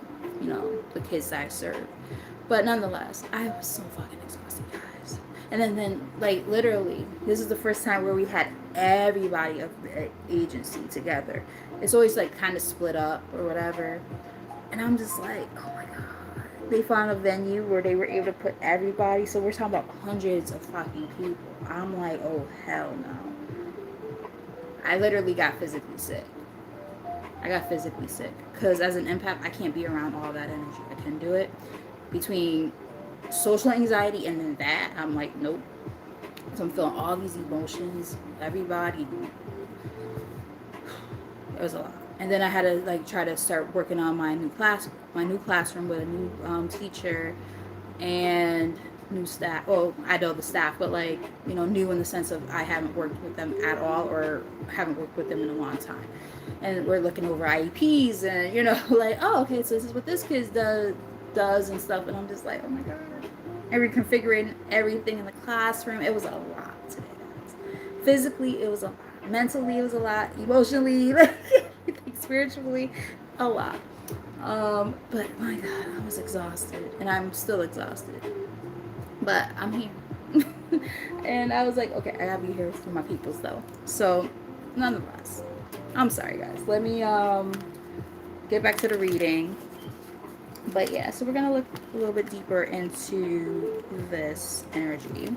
the kids that I serve. But nonetheless, I was so fucking exhausted, guys. And then like literally, this is the first time where we had everybody of the agency together. It's always like kind of split up or whatever. And I'm just like, oh my god. They found a venue where they were able to put everybody. So we're talking about hundreds of fucking people. I'm like, oh hell no. I literally got physically sick. I got physically sick because as an empath, I can't be around all that energy. I can do it. Between social anxiety and then that, I'm like, nope. So I'm feeling all these emotions, everybody. It was a lot. And then I had to like try to start working on my new classroom with a new teacher and new staff. Well, I know the staff, but like new in the sense of I haven't worked with them at all or haven't worked with them in a long time. And we're looking over IEPs and like, oh okay, so this is what this kid does and stuff. And I'm just like, oh my god. And reconfiguring everything in the classroom. It was a lot today, guys. Physically, it was a lot. Mentally, it was a lot. Emotionally, like spiritually, a lot. But my god, I was exhausted, and I'm still exhausted. But I'm here, and I was like, okay, I gotta be here for my peoples, though. So, nonetheless, I'm sorry, guys. Let me get back to the reading. But yeah, so we're gonna look a little bit deeper into this energy.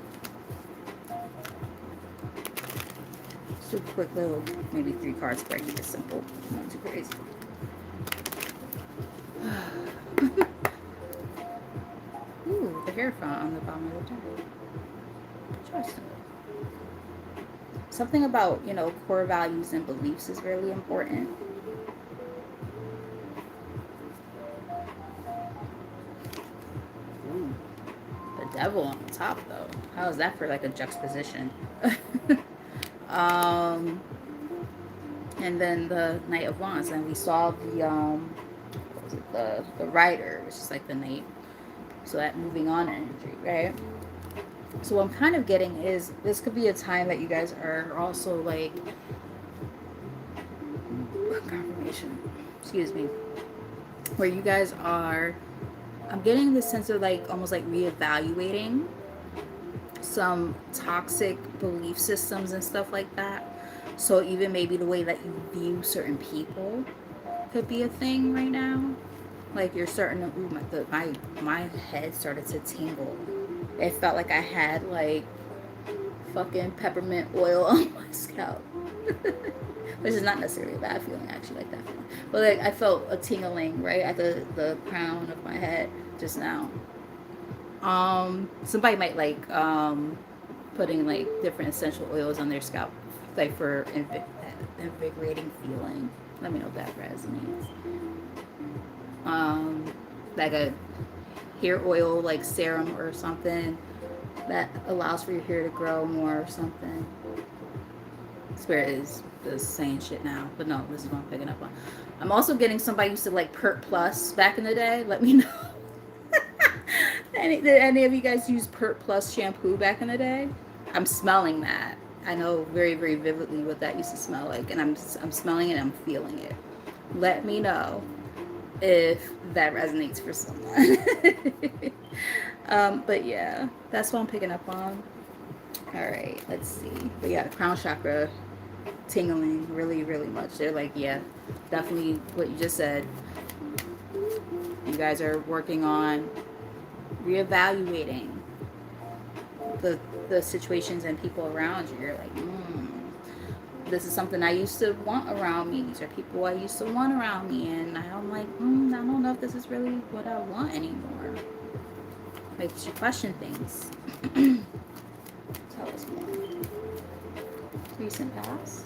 Just a quick little, maybe 3 cards break, keep it simple, not too crazy. Ooh, the Hierophant on the bottom of the deck. Interesting. Something about core values and beliefs is really important. Devil on the top though. How is that for like a juxtaposition? And then the Knight of Wands, and we saw the what was it, the Rider, which is like the Knight. So that moving on energy, right? So what I'm kind of getting is this could be a time that you guys are also like confirmation. Excuse me. Where you guys are, I'm getting the sense of like almost like reevaluating some toxic belief systems and stuff like that. So even maybe the way that you view certain people could be a thing right now. Like you're starting to, ooh, my head started to tingle. It felt like I had like fucking peppermint oil on my scalp. Which is not necessarily a bad feeling, I actually like that feeling. But like I felt a tingling right at the crown of my head just now. Somebody might like putting like different essential oils on their scalp, like for invigorating feeling. Let me know if that resonates. Like a hair oil, like serum or something that allows for your hair to grow more or something. Spirit is saying shit now, but no, this is what I'm picking up on. I'm also getting somebody used to like Pert Plus back in the day. Let me know. Did any of you guys use Pert Plus shampoo back in the day? I'm smelling that. I know very, very vividly what that used to smell like, and I'm smelling it and I'm feeling it. Let me know if that resonates for someone. But yeah, that's what I'm picking up on. All right, let's see. But yeah, crown chakra tingling really, really much. They're like, yeah, definitely what you just said. You guys are working on reevaluating the situations and people around you. You're like, this is something I used to want around me. These are people I used to want around me, and I'm like, I don't know if this is really what I want anymore. Makes you question things. Tell us more. Recent past.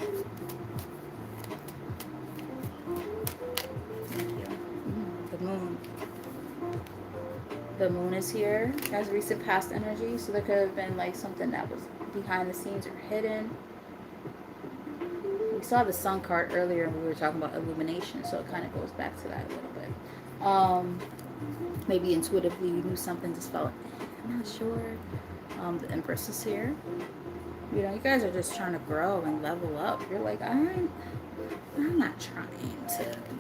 The moon. The moon is here as recent past energy, so there could have been like something that was behind the scenes or hidden. We saw the sun card earlier and we were talking about illumination, so it kind of goes back to that a little bit. Maybe intuitively you knew something, just felt, I'm not sure. The Empress is here. You know, you guys are just trying to grow and level up. You're like, I'm not trying to be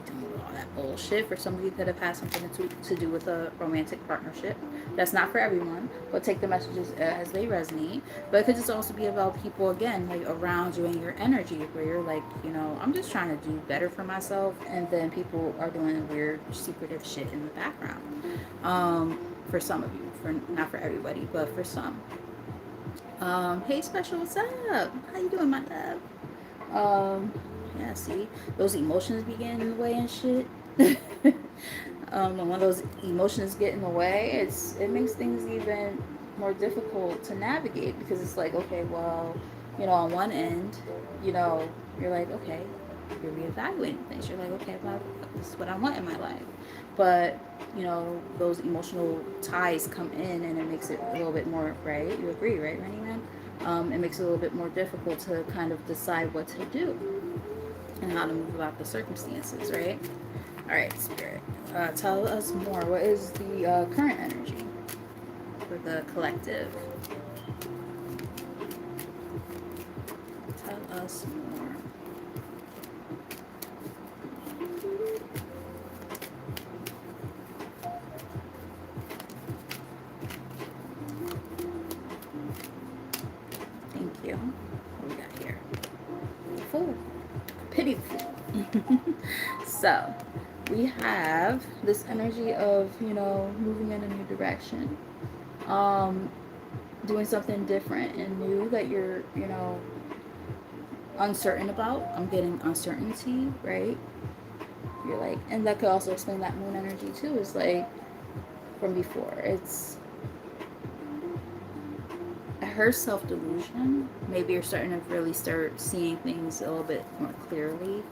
doing all that bullshit. For some of you could have had something to do with a romantic partnership. That's not for everyone, but take the messages as they resonate. But it could just also be about people, again, like around you and your energy, where you're like, you know, I'm just trying to do better for myself, and then people are doing weird, secretive shit in the background. For some of you, not for everybody, but for some. Hey Special, what's up? How you doing, my love? Yeah, see, those emotions be getting in the way and shit. And when those emotions get in the way, it makes things even more difficult to navigate, because it's like, okay, well, you know, on one end, you know, you're like, okay, you're reevaluating things. You're like, okay, well, this is what I want in my life. But, you know, those emotional ties come in and it makes it a little bit more, right? You agree, right, Rennie Man? It makes it a little bit more difficult to kind of decide what to do and how to move about the circumstances, right? All right, Spirit. Tell us more. What is the current energy for the collective? Tell us more. Thank you. What we got here? The Fool. Pity the Fool. So, we have this energy of, you know, moving in a new direction. Doing something different and new that you're, you know, uncertain about. I'm getting uncertainty, right? You're like, and that could also explain that moon energy too. Is like from before. It's her self-delusion. Maybe you're starting to really start seeing things a little bit more clearly.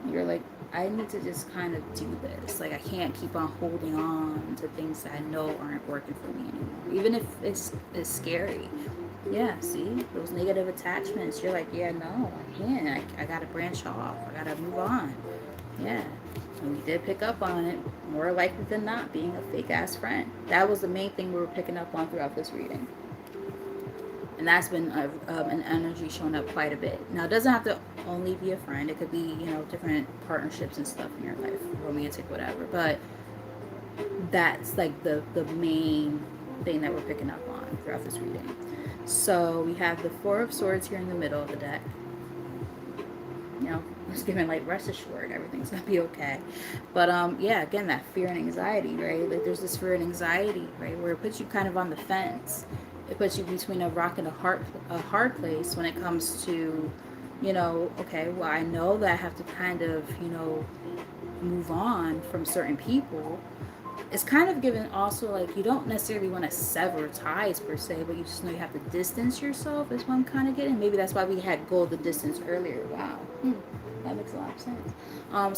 You're like, I need to just kind of do this. Like, I can't keep on holding on to things that I know aren't working for me anymore, even if it's scary. Yeah, see, those negative attachments. You're like, yeah, no, I can't. I gotta branch off. I gotta move on. Yeah, and we did pick up on it, more likely than not being a fake ass friend. That was the main thing we were picking up on throughout this reading. And that's been an energy showing up quite a bit. Now, it doesn't have to only be a friend. It could be, you know, different partnerships and stuff in your life, romantic, whatever. But that's like the main thing that we're picking up on throughout this reading. So we have the Four of Swords here in the middle of the deck. You know, it's giving like rest assured, everything's gonna be okay. But yeah, again, that fear and anxiety, right? Like there's this fear and anxiety, right, where it puts you kind of on the fence. It puts you between a rock and a hard place when it comes to, you know, okay, well, I know that I have to kind of, you know, move on from certain people. It's kind of given also like you don't necessarily want to sever ties per se, but you just know you have to distance yourself is what I'm kind of getting. Maybe that's why we had go the distance earlier. Wow. That makes a lot of sense.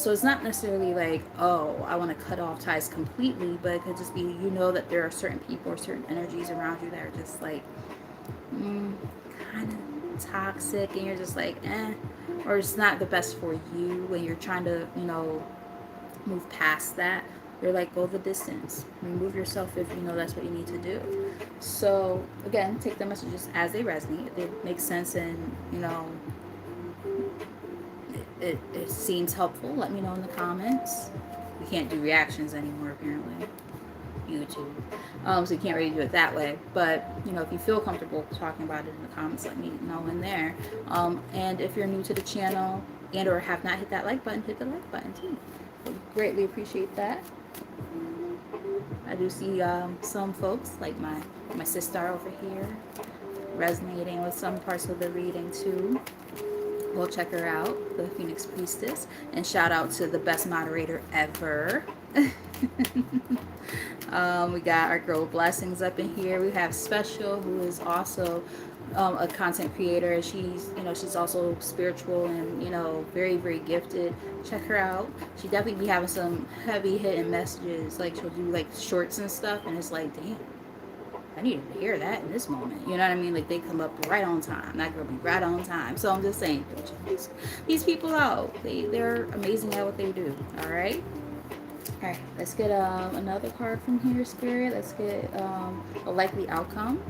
So it's not necessarily like, oh, I want to cut off ties completely, but it could just be, you know, that there are certain people or certain energies around you that are just like kind of toxic, and you're just like, or it's not the best for you when you're trying to, you know, move past that. You're like, go the distance. Remove yourself if you know that's what you need to do. So, again, take the messages as they resonate. If they make sense and, you know, it seems helpful, let me know in the comments. We can't do reactions anymore, apparently. YouTube. So you can't really do it that way. But, you know, if you feel comfortable talking about it in the comments, let me know in there. And if you're new to the channel and or have not hit that like button, hit the like button too. I would greatly appreciate that. I do see some folks, like my sister over here, resonating with some parts of the reading too. Go check her out, the Phoenix Priestess, and shout out to the best moderator ever. We got our girl Blessings up in here. We have Special, who is also a content creator. She's, she's also spiritual and, very, very gifted. Check her out. She definitely be having some heavy hitting messages. Like, she'll do like shorts and stuff, and it's like, damn, I needed to hear that in this moment. You know what I mean? Like, they come up right on time. That girl be right on time. So I'm just saying, these people out. They're amazing at what they do. All right. All right. Let's get another card from here, Spirit. Let's get a likely outcome.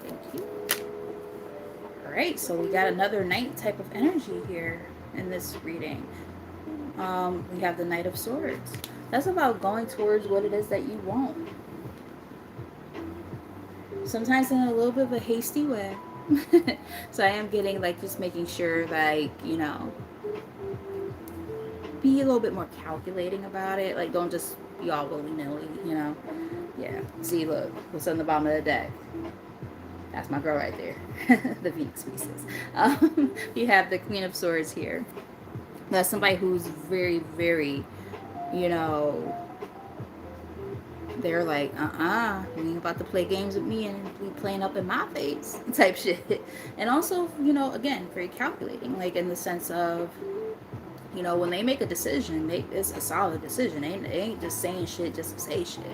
Thank you. All right. So we got another Knight type of energy here in this reading. We have the Knight of Swords. That's about going towards what it is that you want. Sometimes in a little bit of a hasty way. So I am getting like just making sure like, be a little bit more calculating about it. Like, don't just be all willy-nilly, Yeah. See, look, what's on the bottom of the deck? That's my girl right there. The Phoenix Pieces. You have the Queen of Swords here. That's somebody who's very, very, they're like, you ain't about to play games with me and be playing up in my face type shit. And also, again, very calculating, like in the sense of, when they make a decision, it's a solid decision. They ain't just saying shit just to say shit,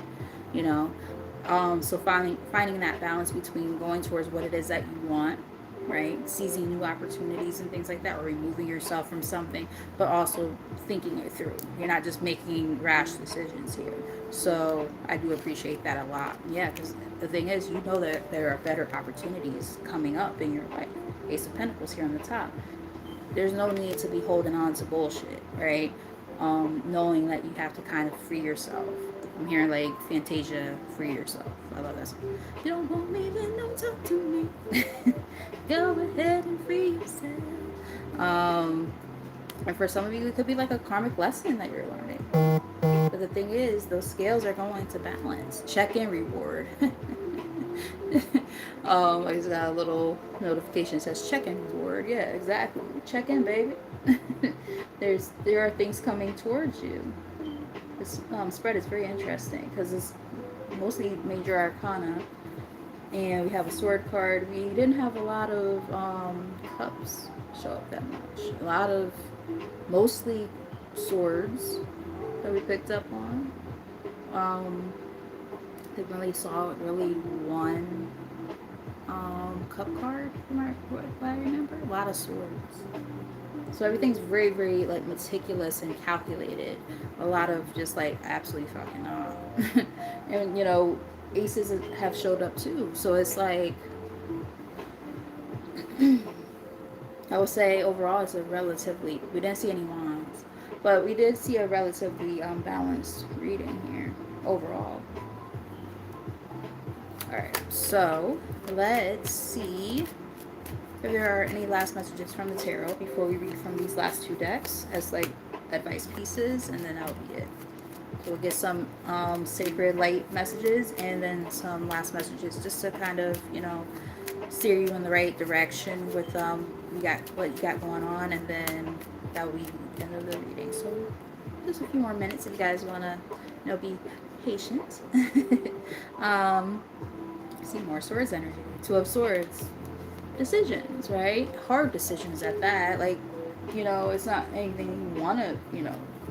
So finding that balance between going towards what it is that you want, right? Seizing new opportunities and things like that, or removing yourself from something, but also thinking it through. You're not just making rash decisions here. So I do appreciate that a lot. Yeah, because the thing is, that there are better opportunities coming up in your life. Ace of Pentacles here on the top. There's no need to be holding on to bullshit, right? Knowing that you have to kind of free yourself. I'm hearing like Fantasia, free yourself. I love that song. You don't want me, then don't talk to me. Go ahead and free yourself. And for some of you, it could be like a karmic lesson that you're learning. But the thing is, those scales are going to balance. Check-in reward. I just got a little notification that says check-in reward. Yeah, exactly. Check in, baby. There are things coming towards you. This spread is very interesting because it's mostly major arcana, and we have a sword card. We didn't have a lot of cups show up that much. A lot of mostly swords that we picked up on. I really saw really one cup card from what I remember. A lot of swords. So everything's very, very like meticulous and calculated. A lot of just like absolutely fucking up. And aces have showed up too. So it's like I would say overall it's a relatively, we didn't see any wands, but we did see a relatively balanced reading here overall. Alright, so let's see if there are any last messages from the tarot before we read from these last two decks as like advice pieces, and then that'll be it. So we'll get some sacred light messages and then some last messages just to kind of, steer you in the right direction with what you got going on, and then that will be the end of the reading. So just a few more minutes if you guys want to, be patient. See more swords energy. Two of Swords. Decisions, right? Hard decisions at that. Like, it's not anything you want to,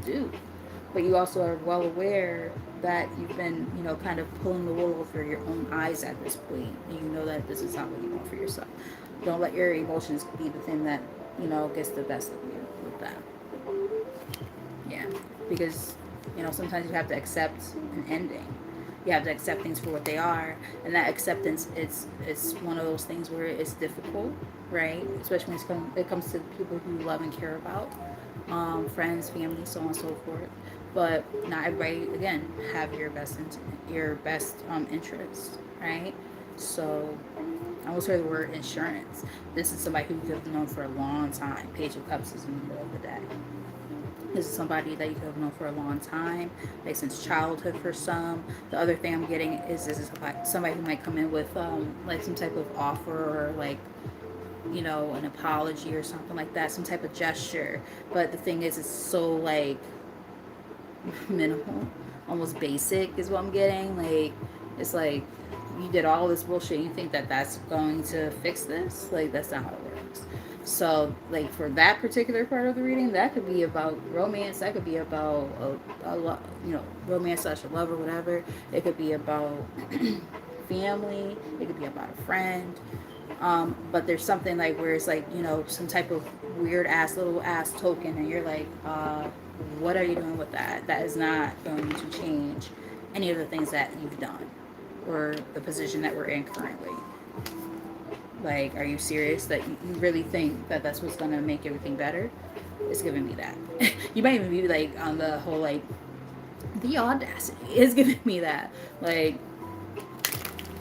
do. But you also are well aware that you've been, kind of pulling the wool over your own eyes at this point. And you know that this is not what you want for yourself. Don't let your emotions be the thing that, gets the best of you with that. Yeah. Because, sometimes you have to accept an ending. You have to accept things for what they are, and that acceptance it's one of those things where it's difficult, right? Especially when it comes to people who you love and care about, friends, family, so on and so forth. But not everybody, again, have your best interest, right? So I almost heard the word insurance. This is somebody who you've known for a long time. Page of Cups is in the middle of the deck. This is somebody that you could have known for a long time, like since childhood for some. The other thing I'm getting is this is like somebody who might come in with like some type of offer or like, you know, an apology or something like that, some type of gesture. But the thing is, it's so like minimal, almost basic is what I'm getting. Like, it's like you did all this bullshit. You think that that's going to fix this? Like, that's not how it works. So, like for that particular part of the reading, that could be about romance. That could be about you know, romance slash a love or whatever. It could be about family. It could be about a friend. But there's something like where it's like, you know, some type of weird ass little ass token, and you're like, what are you doing with that? That is not going to change any of the things that you've done or the position that we're in currently. Like, are you serious that you really think that that's what's going to make everything better? It's giving me that. You might even be like on the whole, like, the audacity is giving me that. Like,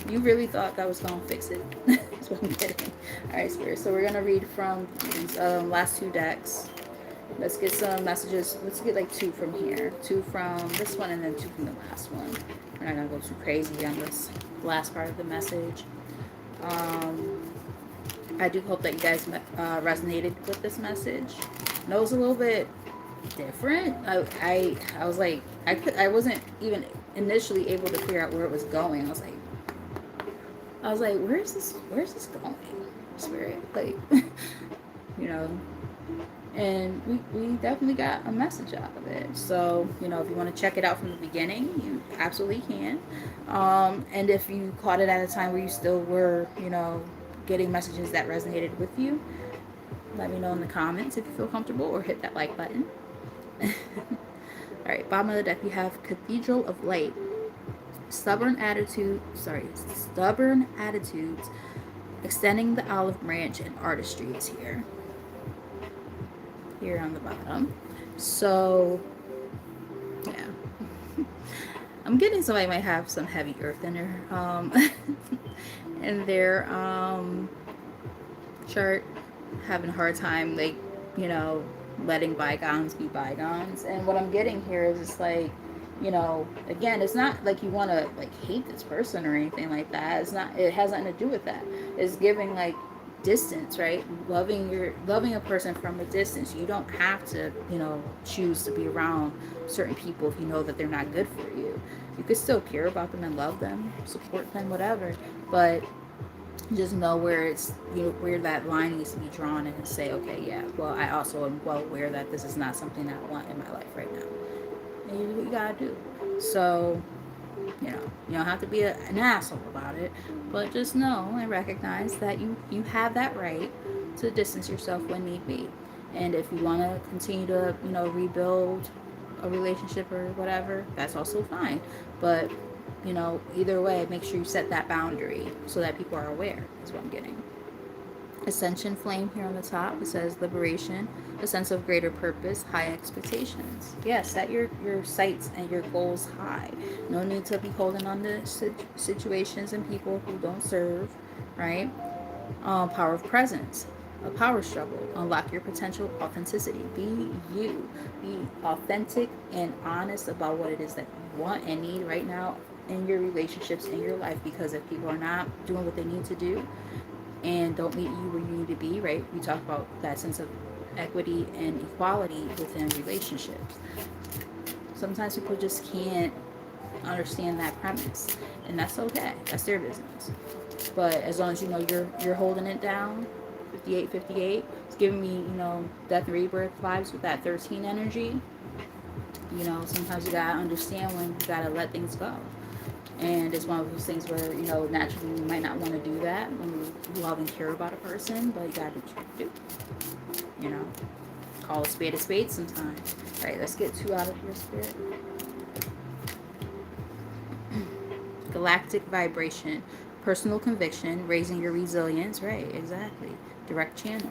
you really thought that was going to fix it? That's what I'm getting. All right, Spirit. So we're going to read from these last two decks. Let's get some messages. Let's get like two from here. Two from this one and then two from the last one. We're not going to go too crazy on this last part of the message. I do hope that you guys resonated with this message. I know it was a little bit different. I was like, I wasn't even initially able to figure out where it was going. I was like, where's this going, Spirit? Like, you know, and we definitely got a message out of it. So, you know, if you want to check it out from the beginning, you absolutely can. And if you caught it at a time where you still were, you know, getting messages that resonated with you, let me know in the comments if you feel comfortable, or hit that like button. All right, bottom of the deck, we have Cathedral of Light. Stubborn attitudes, extending the olive branch, and artistry is here on the bottom. So yeah, I'm getting somebody might have some heavy earth in their in their chart, having a hard time, like, you know, letting bygones be bygones. And what I'm getting here is it's like, you know, again, it's not like you want to like hate this person or anything like that. It's not, it has nothing to do with that. It's giving like distance, right? Loving a person from a distance. You don't have to, you know, choose to be around certain people if you know that they're not good for you. You could still care about them and love them, support them, whatever, but just know where it's, you know, where that line needs to be drawn, and say, okay, yeah, well, I also am well aware that this is not something I want in my life right now. And you do what you gotta do. So, you know, you don't have to be an asshole about it, but just know and recognize that you have that right to distance yourself when need be. And if you want to continue to, you know, rebuild a relationship or whatever, that's also fine. But, you know, either way, make sure you set that boundary so that people are aware, is what I'm getting. Ascension flame here on the top. It says liberation, a sense of greater purpose, high expectations. Yeah, set your sights and your goals high. No need to be holding on to situations and people who don't serve, right? Power of presence, a power struggle. Unlock your potential, authenticity. Be you. Be authentic and honest about what it is that you want and need right now in your relationships, in your life, because if people are not doing what they need to do and don't meet you where you need to be, right? We talk about that sense of equity and equality within relationships. Sometimes people just can't understand that premise, and that's okay. That's their business. But as long as you know you're holding it down, 58, it's giving me, you know, death and rebirth vibes with that 13 energy. You know, sometimes you gotta understand when you gotta let things go. And it's one of those things where, you know, naturally you might not want to do that when you love and care about a person, but you gotta do what you do. You know, call a spade sometimes. All right, let's get two out of here, Spirit. Galactic vibration, personal conviction, raising your resilience. Right, exactly. Direct channel.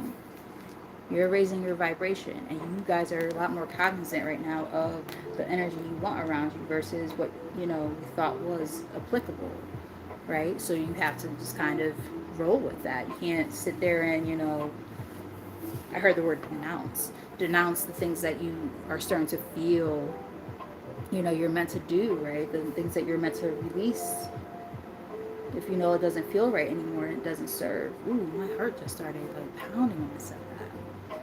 You're raising your vibration, and you guys are a lot more cognizant right now of the energy you want around you versus what, you know, you thought was applicable, right? So you have to just kind of roll with that. You can't sit there and, you know, I heard the word denounce. Denounce the things that you are starting to feel, you're meant to do, right? The things that you're meant to release. If you know it doesn't feel right anymore and it doesn't serve. Ooh, my heart just started like pounding when I said that.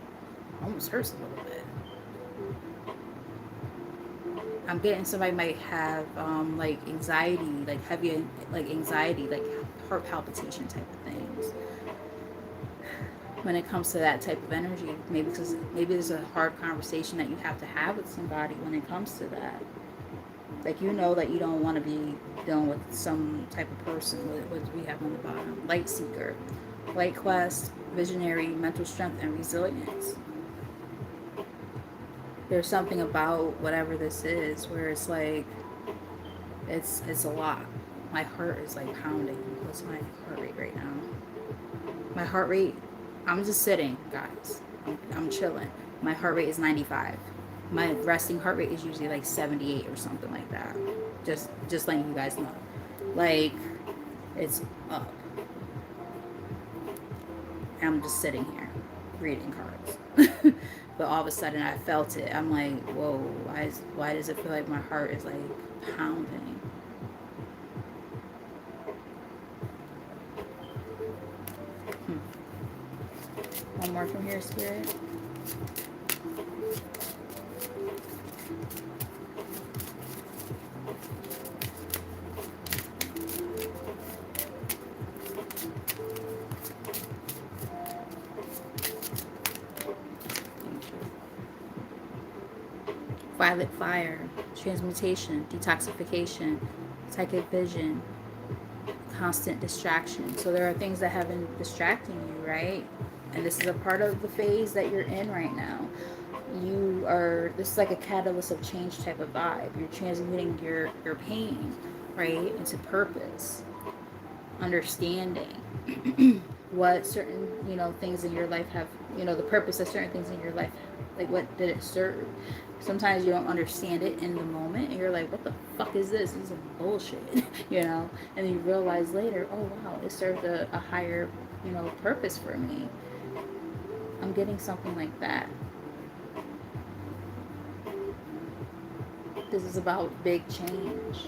Almost hurts a little bit. I'm getting somebody might have like anxiety, like heavy, like anxiety, like heart palpitation type of things. When it comes to that type of energy, maybe because maybe there's a hard conversation that you have to have with somebody when it comes to that. Like that you don't want to be dealing with some type of person. What we have on the bottom: light seeker, light quest, visionary, mental strength, and resilience. There's something about whatever this is where it's like it's a lot. My heart is like pounding. What's my heart rate right now? My heart rate, I'm just sitting, guys. I'm chilling. My heart rate is 95. My resting heart rate is usually like 78 or something like that. Just letting you guys know. Like, it's up. And I'm just sitting here reading cards. But all of a sudden I felt it. I'm like, whoa, why does it feel like my heart is like pounding? One more from here, Spirit. Violet fire, transmutation, detoxification, psychic vision, constant distraction. So there are things that have been distracting you, right? And this is a part of the phase that you're in right now. This is like a catalyst of change type of vibe. You're transmuting your pain, right, into purpose, understanding what certain, things in your life have, the purpose of certain things in your life, like what did it serve. Sometimes you don't understand it in the moment and you're like, what the fuck is this? This is bullshit. And then you realize later, oh wow, it served a higher, purpose for me. I'm getting something like that. This is about big change.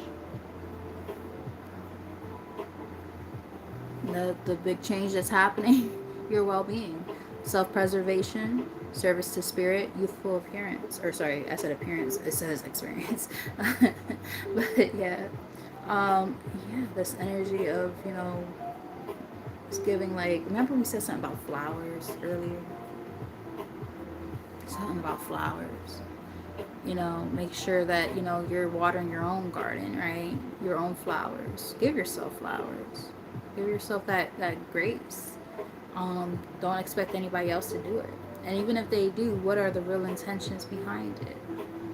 The big change that's happening, your well-being, self-preservation, service to spirit, youthful appearance. Or sorry, I said appearance. It says experience. But yeah, this energy of it's giving like. Remember we said something about flowers earlier. Something about flowers. Make sure that you're watering your own garden, right? Your own flowers. Give yourself flowers. Give yourself that grace. Don't expect anybody else to do it. And even if they do, what are the real intentions behind it?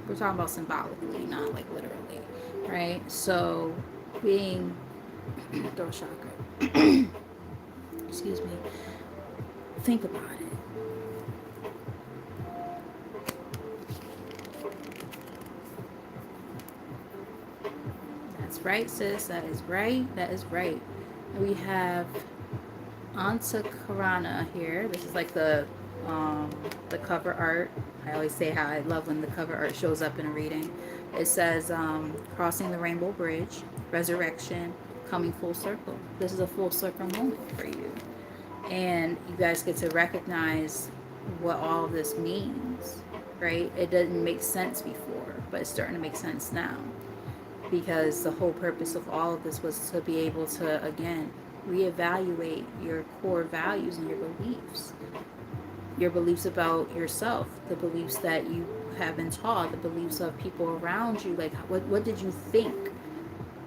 We're talking about symbolically, not like literally, right? So, being throat chakra. Excuse me. Think about it. That's right, sis. That is right. That is right. We have Antakarana here. This is like the cover art. I always say how I love when the cover art shows up in a reading. It says crossing the rainbow bridge, resurrection, coming full circle. This is a full circle moment for you. And you guys get to recognize what all of this means, right? It didn't make sense before, but it's starting to make sense now. Because the whole purpose of all of this was to be able to, again, reevaluate your core values and your beliefs about yourself, the beliefs that you have been taught, the beliefs of people around you. Like, what did you think,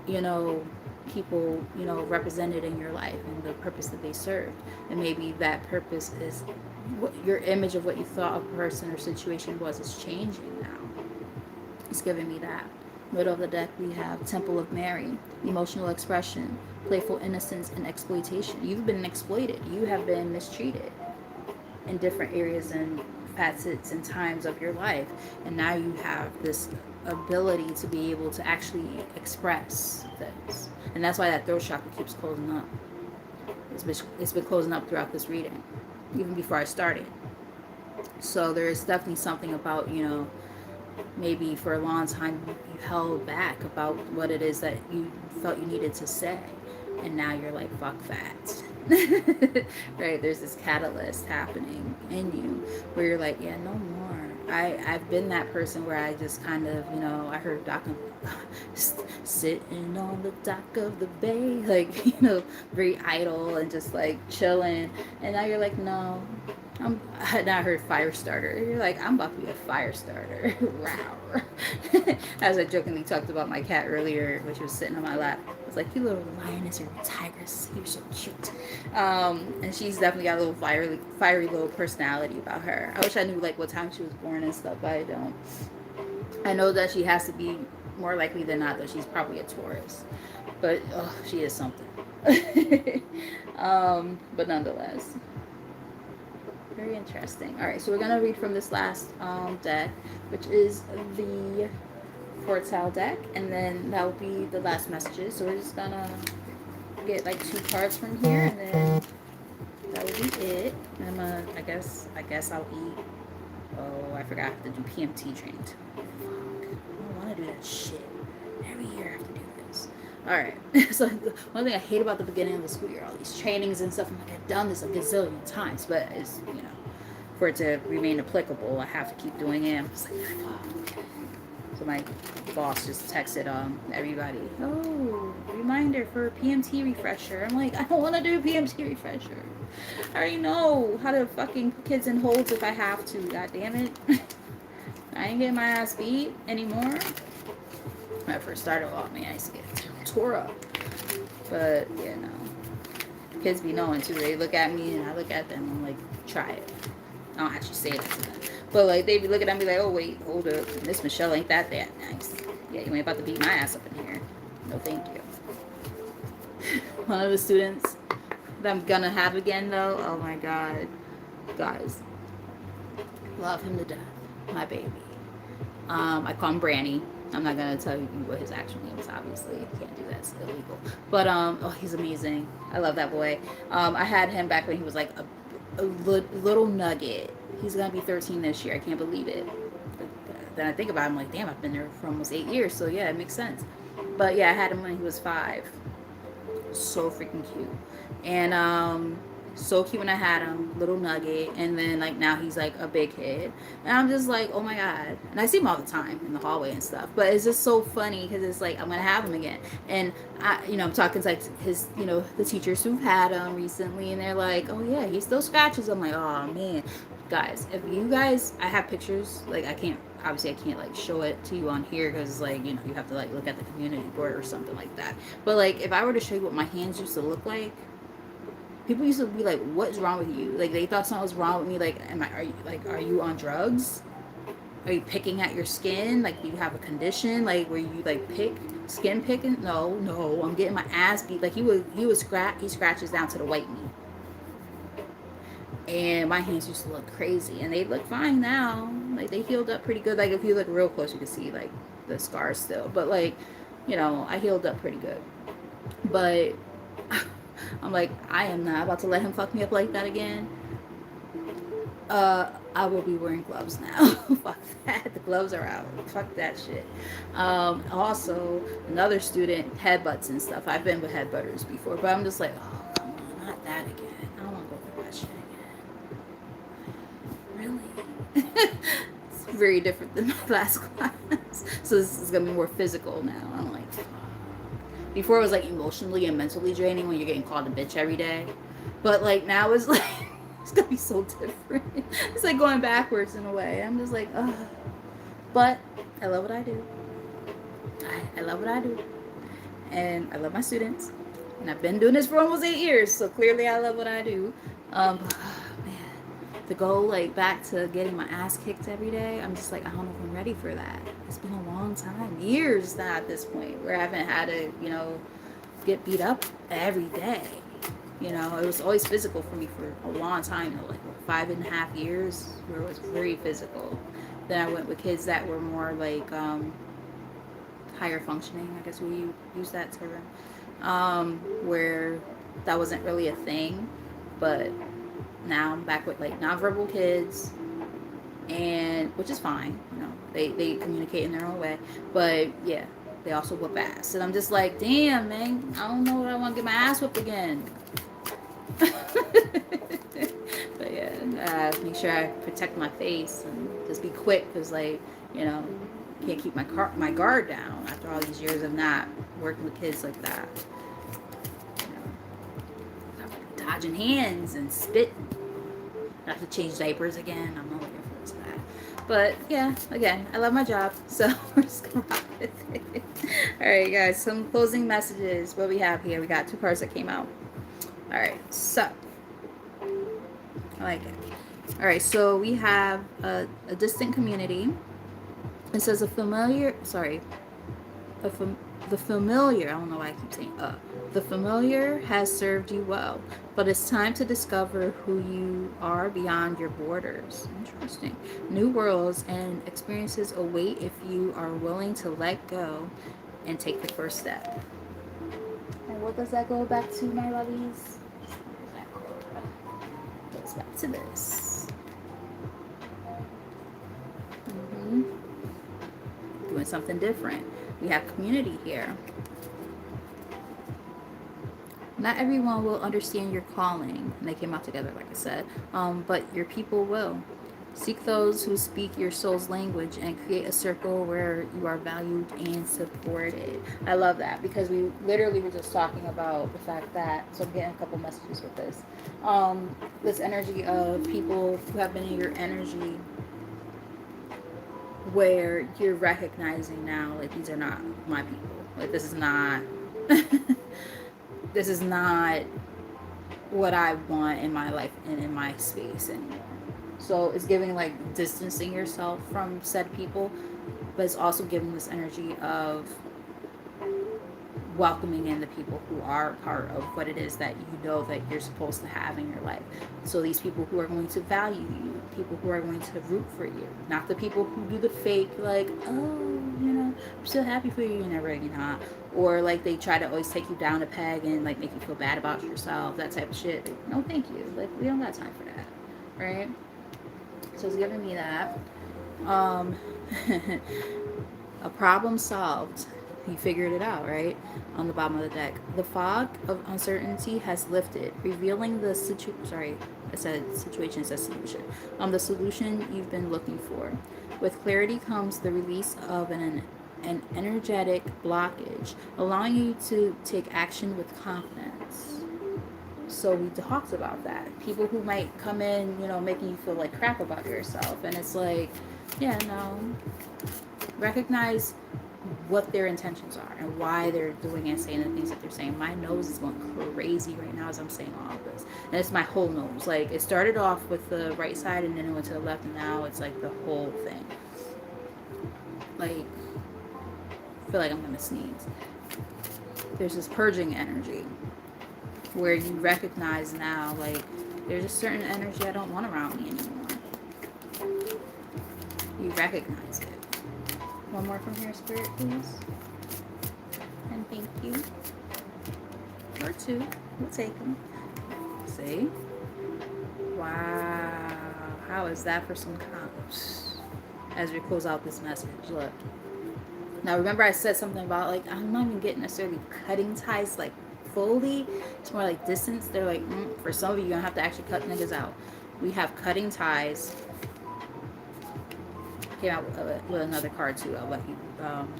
people, represented in your life and the purpose that they served. And maybe that purpose is what your image of what you thought a person or situation was is changing now. It's giving me that. Middle of the deck, we have Temple of Mary, emotional expression, playful innocence, and exploitation. You've been exploited. You have been mistreated in different areas and facets and times of your life. And now you have this ability to be able to actually express things. And that's why that throat chakra keeps closing up. It's been closing up throughout this reading, even before I started. So there is definitely something about, maybe for a long time you held back about what it is that you felt you needed to say, and now you're like, fuck that. Right, there's this catalyst happening in you where you're like, yeah, no more. I've been that person where I just kind of, I heard doc sitting on the dock of the bay, like, very idle and just like chilling, and now you're like, no, and I heard fire starter. You're like, I'm about to be a fire starter. Wow. As I jokingly talked about my cat earlier, when she was sitting on my lap. I was like, you little lioness, you're a tigress. You're so cute. And she's definitely got a little fiery little personality about her. I wish I knew like what time she was born and stuff, but I don't. I know that she has to be, more likely than not, that she's probably a Taurus. But oh, she is something. But nonetheless, very interesting. All right, so we're gonna read from this last deck, which is the Fortile deck, and then that will be the last messages. So we're just gonna get like 2 cards from here, and then that will be it. And I'm gonna, I guess I'll eat. Oh, I forgot I have to do PMT training too. Fuck, I don't want to do that shit. Every year I have to do this. All right. So one thing I hate about the beginning of the school year, all these trainings and stuff. I'm like, I've done this a gazillion times, but it's, for it to remain applicable, I have to keep doing it. I'm just like, fuck. So my boss just texted everybody, oh, reminder for PMT refresher. I'm like, I don't want to do PMT refresher. I already know how to fucking put kids in holds if I have to. God damn it. I ain't getting my ass beat anymore. When I first started, oh man, I used to get tore up. But yeah, no. Kids be knowing too. They look at me and I look at them. I'm like, try it. I don't actually say that to them. But like they be looking at me like, oh wait, hold up, Miss Michelle ain't that nice. Yeah, you ain't about to beat my ass up in here. No, thank you. One of the students that I'm gonna have again though, oh my god, guys, love him to death, my baby. I call him Branny. I'm not gonna tell you what his actual name is. Obviously, can't do that. It's illegal. But oh, he's amazing. I love that boy. I had him back when he was like a little nugget. He's gonna be 13 this year. I can't believe it. Then I think about it, I'm like, damn, I've been there for almost 8 years. So yeah, it makes sense. But yeah, I had him when he was 5. So freaking cute. And so cute when I had him, little nugget, and then like now he's like a big kid, and I'm just like, oh my god. And I see him all the time in the hallway and stuff, but it's just so funny because it's like I'm gonna have him again. And I'm talking to like his, the teachers who've had him recently, and they're like, oh yeah, he still scratches. I'm like, oh man, guys, if you guys, I have pictures, like I can't like show it to you on here because like you have to like look at the community board or something like that. But like if I were to show you what my hands used to look like, people used to be like, what's wrong with you? Like they thought something was wrong with me. Like, are you on drugs? Are you picking at your skin? Like, do you have a condition? Like, where you like skin picking? No, I'm getting my ass beat. Like he scratches down to the white meat. And my hands used to look crazy, and they look fine now. Like they healed up pretty good. Like if you look real close, you can see like the scars still. But like, I healed up pretty good. But I'm like, I am not about to let him fuck me up like that again. I will be wearing gloves now. Fuck that. The gloves are out. Fuck that shit. Also, another student, headbutts and stuff. I've been with headbutters before, but I'm just like, oh, come on, not that again. I don't want to go through that shit again. Really? It's very different than my last class. So this is going to be more physical now. I'm like, before it was like emotionally and mentally draining when you're getting called a bitch every day. But like now it's like, it's gonna be so different. It's like going backwards in a way. I'm just like, ugh. But I love what I do. I love what I do. And I love my students. And I've been doing this for almost 8 years. So clearly I love what I do. Man, to go like back to getting my ass kicked every day, I'm just like, I don't know if I'm ready for that. It's been a long time, years now at this point, where I haven't had to, get beat up every day. It was always physical for me for a long time, like 5.5 years, where it was very physical. Then I went with kids that were more like higher functioning, I guess we use that term, where that wasn't really a thing. But now I'm back with like nonverbal kids, and which is fine, you know, they communicate in their own way, but yeah, they also whoop ass, and I'm just like, damn, man, I don't know what I want to get my ass whooped again. But yeah, make sure I protect my face and just be quick, because like, you know, can't keep my guard down after all these years of not working with kids like that. You know, dodging hands and spitting. I have to change diapers again. I'm not looking forward to that. But yeah, again, I love my job, so we're just gonna rock with it. All right, guys. Some closing messages. What we have here? We got two cards that came out. All right, so I like it. All right, so we have a distant community. It says a familiar. Sorry, a the familiar. I don't know why I keep saying the familiar has served you well, but it's time to discover who you are beyond your borders. Interesting. New worlds and experiences await if you are willing to let go and take the first step. And what does that go back to, my lovies? Goes back to this. Doing something different. We have community here. Not everyone will understand your calling, and they came out together, like I said, but your people will. Seek those who speak your soul's language and create a circle where you are valued and supported. I love that, because we literally were just talking about the fact that, so I'm getting a couple messages with this. This energy of people who have been in your energy where you're recognizing now, like, these are not my people. Like, this is not this is not what I want in my life and in my space anymore. So it's giving like distancing yourself from said people, but it's also giving this energy of welcoming in the people who are part of what it is that you know that you're supposed to have in your life. So these people who are going to value you, people who are going to root for you, not the people who do the fake, like, oh, you know, I'm so happy for you, and they're really not. Or like they try to always take you down a peg and like make you feel bad about yourself, that type of shit. Like, no, thank you. Like, we don't got time for that, right? So it's giving me that. Um, a problem solved. He figured it out, right? On the bottom of the deck. The fog of uncertainty has lifted, revealing the sorry, I said situation, it says solution. The solution you've been looking for. With clarity comes the release of an energetic blockage, allowing you to take action with confidence. So we talked about that. People who might come in, you know, making you feel like crap about yourself. And it's like, yeah, no. Recognize what their intentions are and why they're doing and saying the things that they're saying. My nose is going crazy right now as I'm saying all of this. And it's my whole nose. Like, it started off with the right side and then it went to the left, and now it's like the whole thing. Like, I feel like I'm going to sneeze. There's this purging energy where you recognize now, like, there's a certain energy I don't want around me anymore. You recognize it. One more from here, Spirit, please. And thank you. Or two. We'll take them. See? Wow. How is that for some comps? As we close out this message, look. Now, remember I said something about, like, I'm not even getting necessarily cutting ties, like, fully. It's more like distance. They're like, for some of you, you're going to have to actually cut niggas out. We have cutting ties. Came out with another card too. I'll let you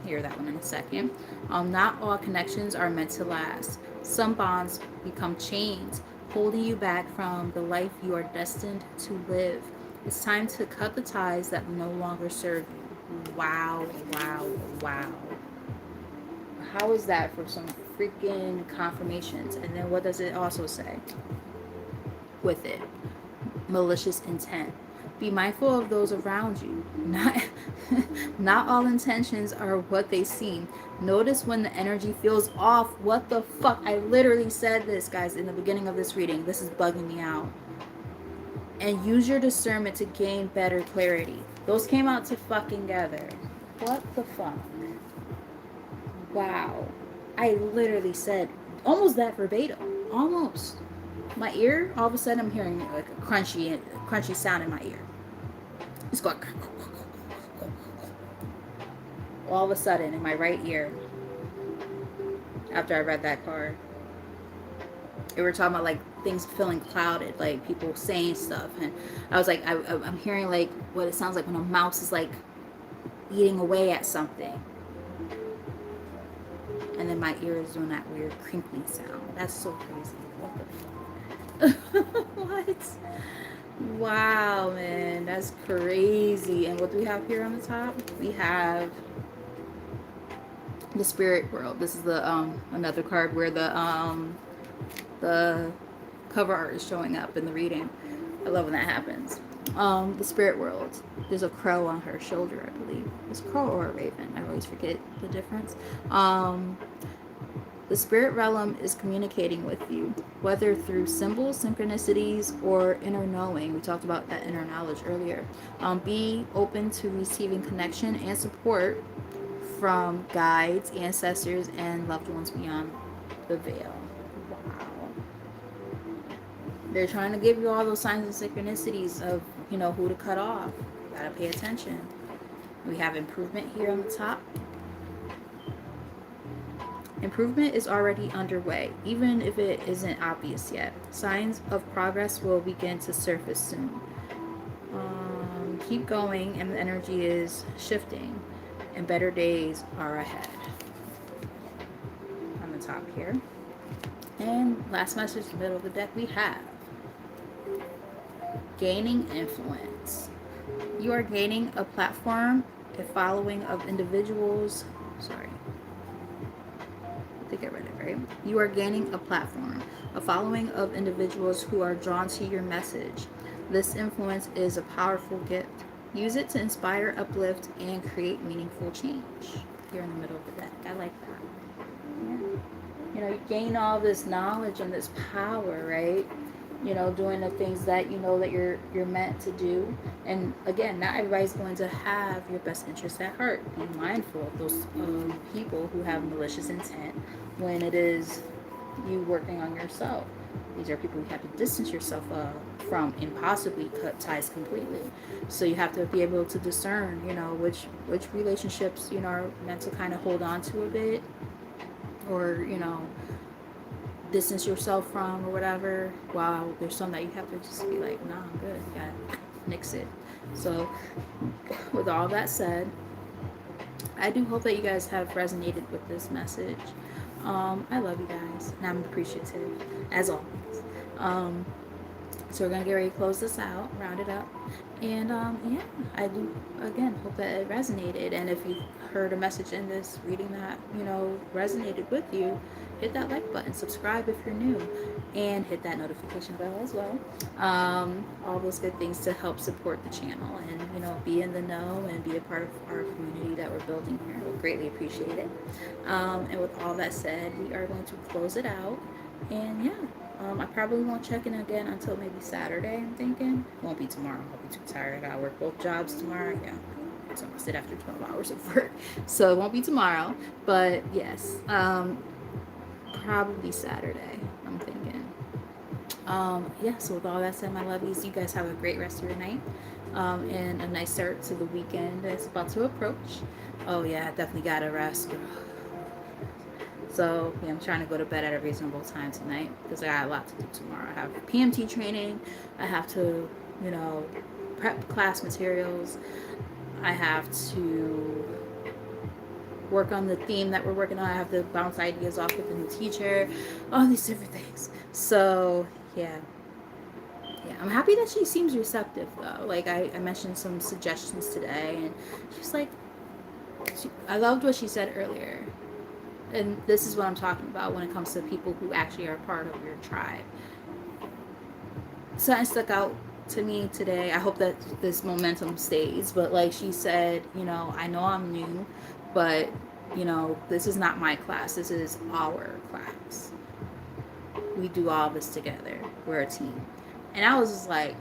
hear that one in a second. Not all connections are meant to last. Some bonds become chains, holding you back from the life you are destined to live. It's time to cut the ties that no longer serve you. Wow, wow, wow. How is that for some freaking confirmations? And then what does it also say with it? Malicious intent. Be mindful of those around you. Not all intentions are what they seem. Notice when the energy feels off. What the fuck? I literally said this, guys, in the beginning of this reading. This is bugging me out. And use your discernment to gain better clarity. Those came out to fucking together. What the fuck? Wow. I literally said almost that verbatim. Almost. My ear, all of a sudden I'm hearing like a crunchy sound in my ear. It's going all of a sudden in my right ear after I read that card. They were talking about like things feeling clouded, like people saying stuff, and I was like, I'm hearing like what it sounds like when a mouse is like eating away at something, and then my ear is doing that weird crinkly sound. That's so crazy. What the fuck? What? Wow, man, that's crazy. And what do we have here on the top? We have the spirit world. This is the another card where the cover art is showing up in the reading. I love when that happens. The spirit world. There's a crow on her shoulder, I believe. It's a crow or a raven. I always forget the difference. The spirit realm is communicating with you, whether through symbols, synchronicities, or inner knowing. We talked about that inner knowledge earlier. Be open to receiving connection and support from guides, ancestors, and loved ones beyond the veil. Wow. They're trying to give you all those signs and synchronicities of, you know, who to cut off. You gotta pay attention. We have improvement here on the top. Improvement is already underway, even if it isn't obvious yet. Signs of progress will begin to surface soon. Keep going, and the energy is shifting, and better days are ahead. On the top here. And last message, middle of the deck, we have gaining influence. You are gaining a platform, a following of individuals. Sorry. I think I read it right. You are gaining a platform, a following of individuals who are drawn to your message. This influence is a powerful gift. Use it to inspire, uplift, and create meaningful change. Here in the middle of the deck. I like that. Yeah. You know, you gain all this knowledge and this power, right? You know, doing the things that you know that you're meant to do. And again, not everybody's going to have your best interest at heart. Be mindful of those people who have malicious intent when it is you working on yourself. These are people you have to distance yourself from and possibly cut ties completely. So you have to be able to discern, you know, which relationships, you know, are meant to kind of hold on to a bit, or, you know, distance yourself from or whatever. Wow, there's some that you have to just be like, nah, I'm good. You gotta nix it. So with all that said, I do hope that you guys have resonated with this message. I love you guys, and I'm appreciative as always. So we're gonna get ready to close this out, round it up, and yeah, I do again hope that it resonated. And if you heard a message in this reading that, you know, resonated with you, hit that like button, subscribe if you're new, and hit that notification bell as well. All those good things to help support the channel and, you know, be in the know and be a part of our community that we're building here. We'll greatly appreciate it. And with all that said, we are going to close it out. And yeah, I probably won't check in again until maybe Saturday, I'm thinking. Won't be tomorrow. I'll be too tired. I gotta work both jobs tomorrow. Yeah. So I sit after 12 hours of work. So it won't be tomorrow. But yes, probably Saturday, I'm thinking. Yeah, so with all that said, my lovies, you guys have a great rest of your night. And a nice start to the weekend that's about to approach. Oh yeah, I definitely gotta rest. So yeah, I'm trying to go to bed at a reasonable time tonight because I got a lot to do tomorrow. I have PMT training. I have to, you know, prep class materials. I have to work on the theme that we're working on. I have to bounce ideas off with the new teacher. All these different things. So yeah. Yeah, I'm happy that she seems receptive though. Like I mentioned some suggestions today, and she's like, I loved what she said earlier. And this is what I'm talking about when it comes to people who actually are part of your tribe. Something stuck out to me today. I hope that this momentum stays. But like she said, you know I'm new, but, you know, this is not my class. This is our class. We do all this together. We're a team. And I was just like,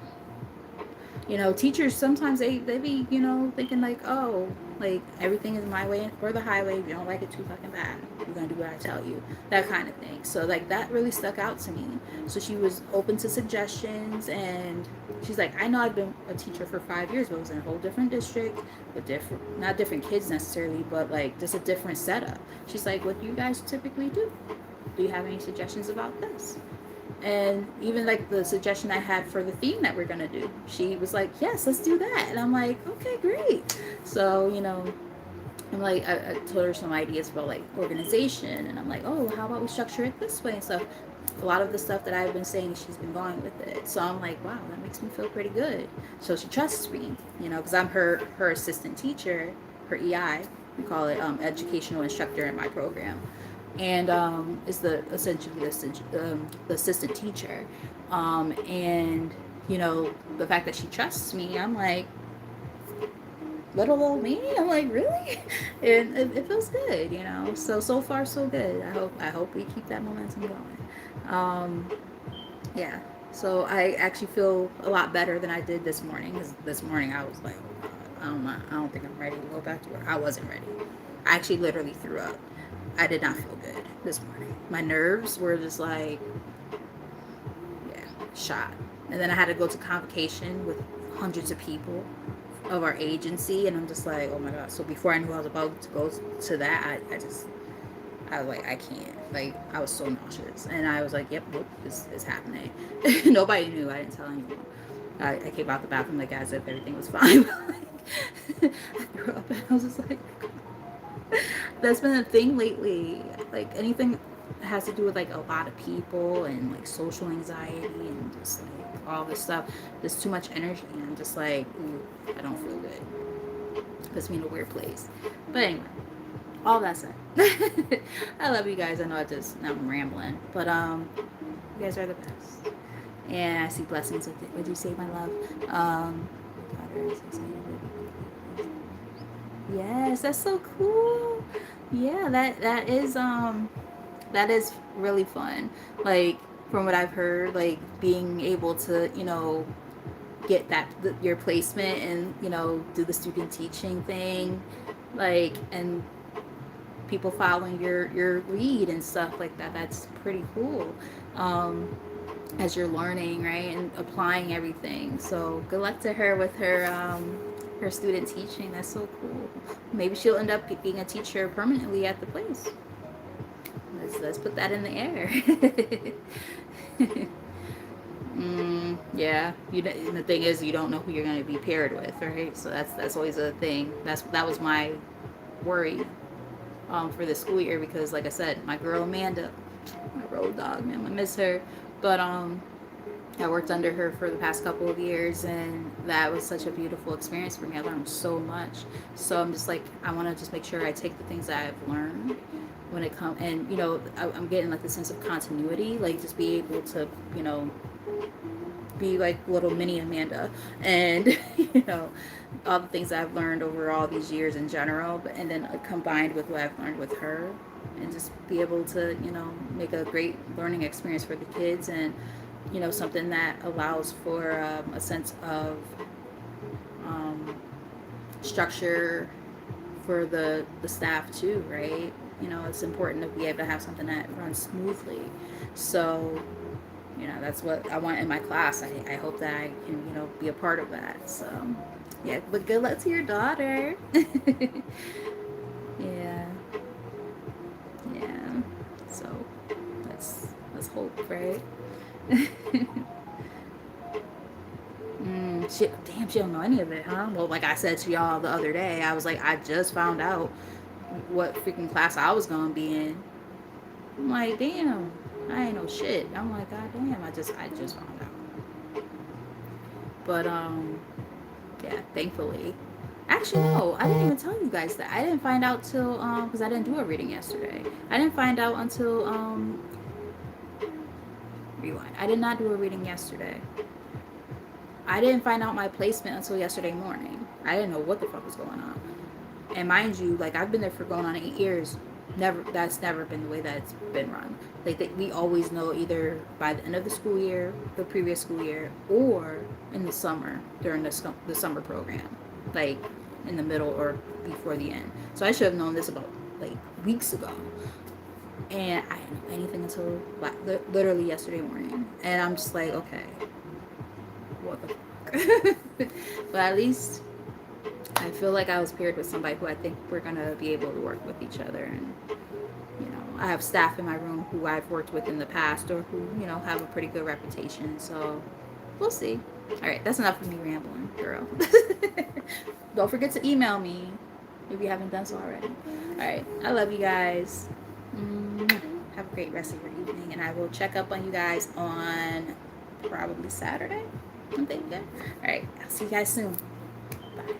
you know, teachers sometimes they be, you know, thinking like, oh, Like, everything is my way or the highway. If you don't like it too fucking bad, you're gonna do what I tell you. That kind of thing. So, like, that really stuck out to me. So she was open to suggestions, and she's like, I know I've been a teacher for 5 years, but it was in a whole different district with different, not different kids necessarily, but like just a different setup. She's like, what do you guys typically do? Do you have any suggestions about this? And even like the suggestion I had for the theme that we're gonna do, she was like, yes, let's do that. And I'm like, okay, great. So, I'm like, I told her some ideas about like organization, and I'm like, oh, how about we structure it this way and stuff. A lot of the stuff that I've been saying, she's been going with it. So I'm like, wow, that makes me feel pretty good. So she trusts me, because I'm her assistant teacher, her EI. We call it educational instructor in my program, and is the essentially the assistant teacher, and the fact that she trusts me, I'm like, little old me. I'm like, really? And it feels good. So far so good. I hope we keep that momentum going. Yeah. So I actually feel a lot better than I did this morning. Because this morning I was like, oh, I don't think I'm ready to go back to work. I wasn't ready. I actually literally threw up. I did not feel good this morning. My nerves were just like, yeah, shot. And then I had to go to convocation with hundreds of people of our agency, and I'm just like, oh my god. So before I knew I was about to go to that, I was like, I can't. Like, I was so nauseous, and I was like, yep, nope, this is happening. Nobody knew. I didn't tell anyone. I came out the bathroom like as if everything was fine. I threw up, and I was just like, that's been a thing lately. Like, anything that has to do with like a lot of people and like social anxiety and just like all this stuff, there's too much energy, and I'm just like, ooh, I don't feel good. Puts me in a weird place. But anyway, all that said, I love you guys. I know now I'm rambling, but you guys are the best, and I see blessings with it. Would you say, my love? Yes, that's so cool. Yeah, that is really fun. Like, from what I've heard, like being able to get your placement and do the student teaching thing, like, and people following your lead and stuff like that. That's pretty cool. As you're learning, right, and applying everything. So good luck to her with her student teaching. That's so cool. Maybe she'll end up being a teacher permanently at the place. Let's put that in the air. Yeah. And the thing is, you don't know who you're going to be paired with, right? So that's always a thing. That was my worry for the school year, because, like I said, my girl Amanda, my road dog, man, I miss her. But I worked under her for the past couple of years, and that was such a beautiful experience for me. I learned so much. So I'm just like, I want to just make sure I take the things that I've learned when it comes, and I'm getting like the sense of continuity, like just be able to be like little mini Amanda, and all the things I've learned over all these years in general, and then combined with what I've learned with her, and just be able to make a great learning experience for the kids, and something that allows for a sense of structure for the staff too, right? It's important to be able to have something that runs smoothly. So that's what I want in my class. I hope that I can be a part of that. So yeah, but good luck to your daughter. Yeah, yeah. So let's hope, right? She don't know any of it, huh? Well, like I said to y'all the other day, I was like, I just found out what freaking class I was gonna be in. I'm like, damn, I ain't know shit. I'm like, god damn, I just found out. But yeah, thankfully. Actually, no, I didn't even tell you guys that. I didn't find out till because I didn't do a reading yesterday. I didn't find out until rewind. I did not do a reading yesterday. I didn't find out my placement until yesterday morning. I didn't know what the fuck was going on. And mind you, like, I've been there for going on 8 years. That's never been the way that it's been run. Like, we always know either by the end of the school year, the previous school year, or in the summer during the summer program. Like, in the middle or before the end. So I should have known this about like weeks ago. And I didn't know anything until literally yesterday morning. And I'm just like, okay, what the fuck? But at least I feel like I was paired with somebody who I think we're gonna be able to work with each other. And you know, I have staff in my room who I've worked with in the past or who, you know, have a pretty good reputation. So we'll see. All right, that's enough of me rambling, girl. Don't forget to email me if you haven't done so already. All right, I love you guys. Have a great rest of your evening, and I will check up on you guys on probably Saturday. I'm thinking. All right, I'll see you guys soon. Bye.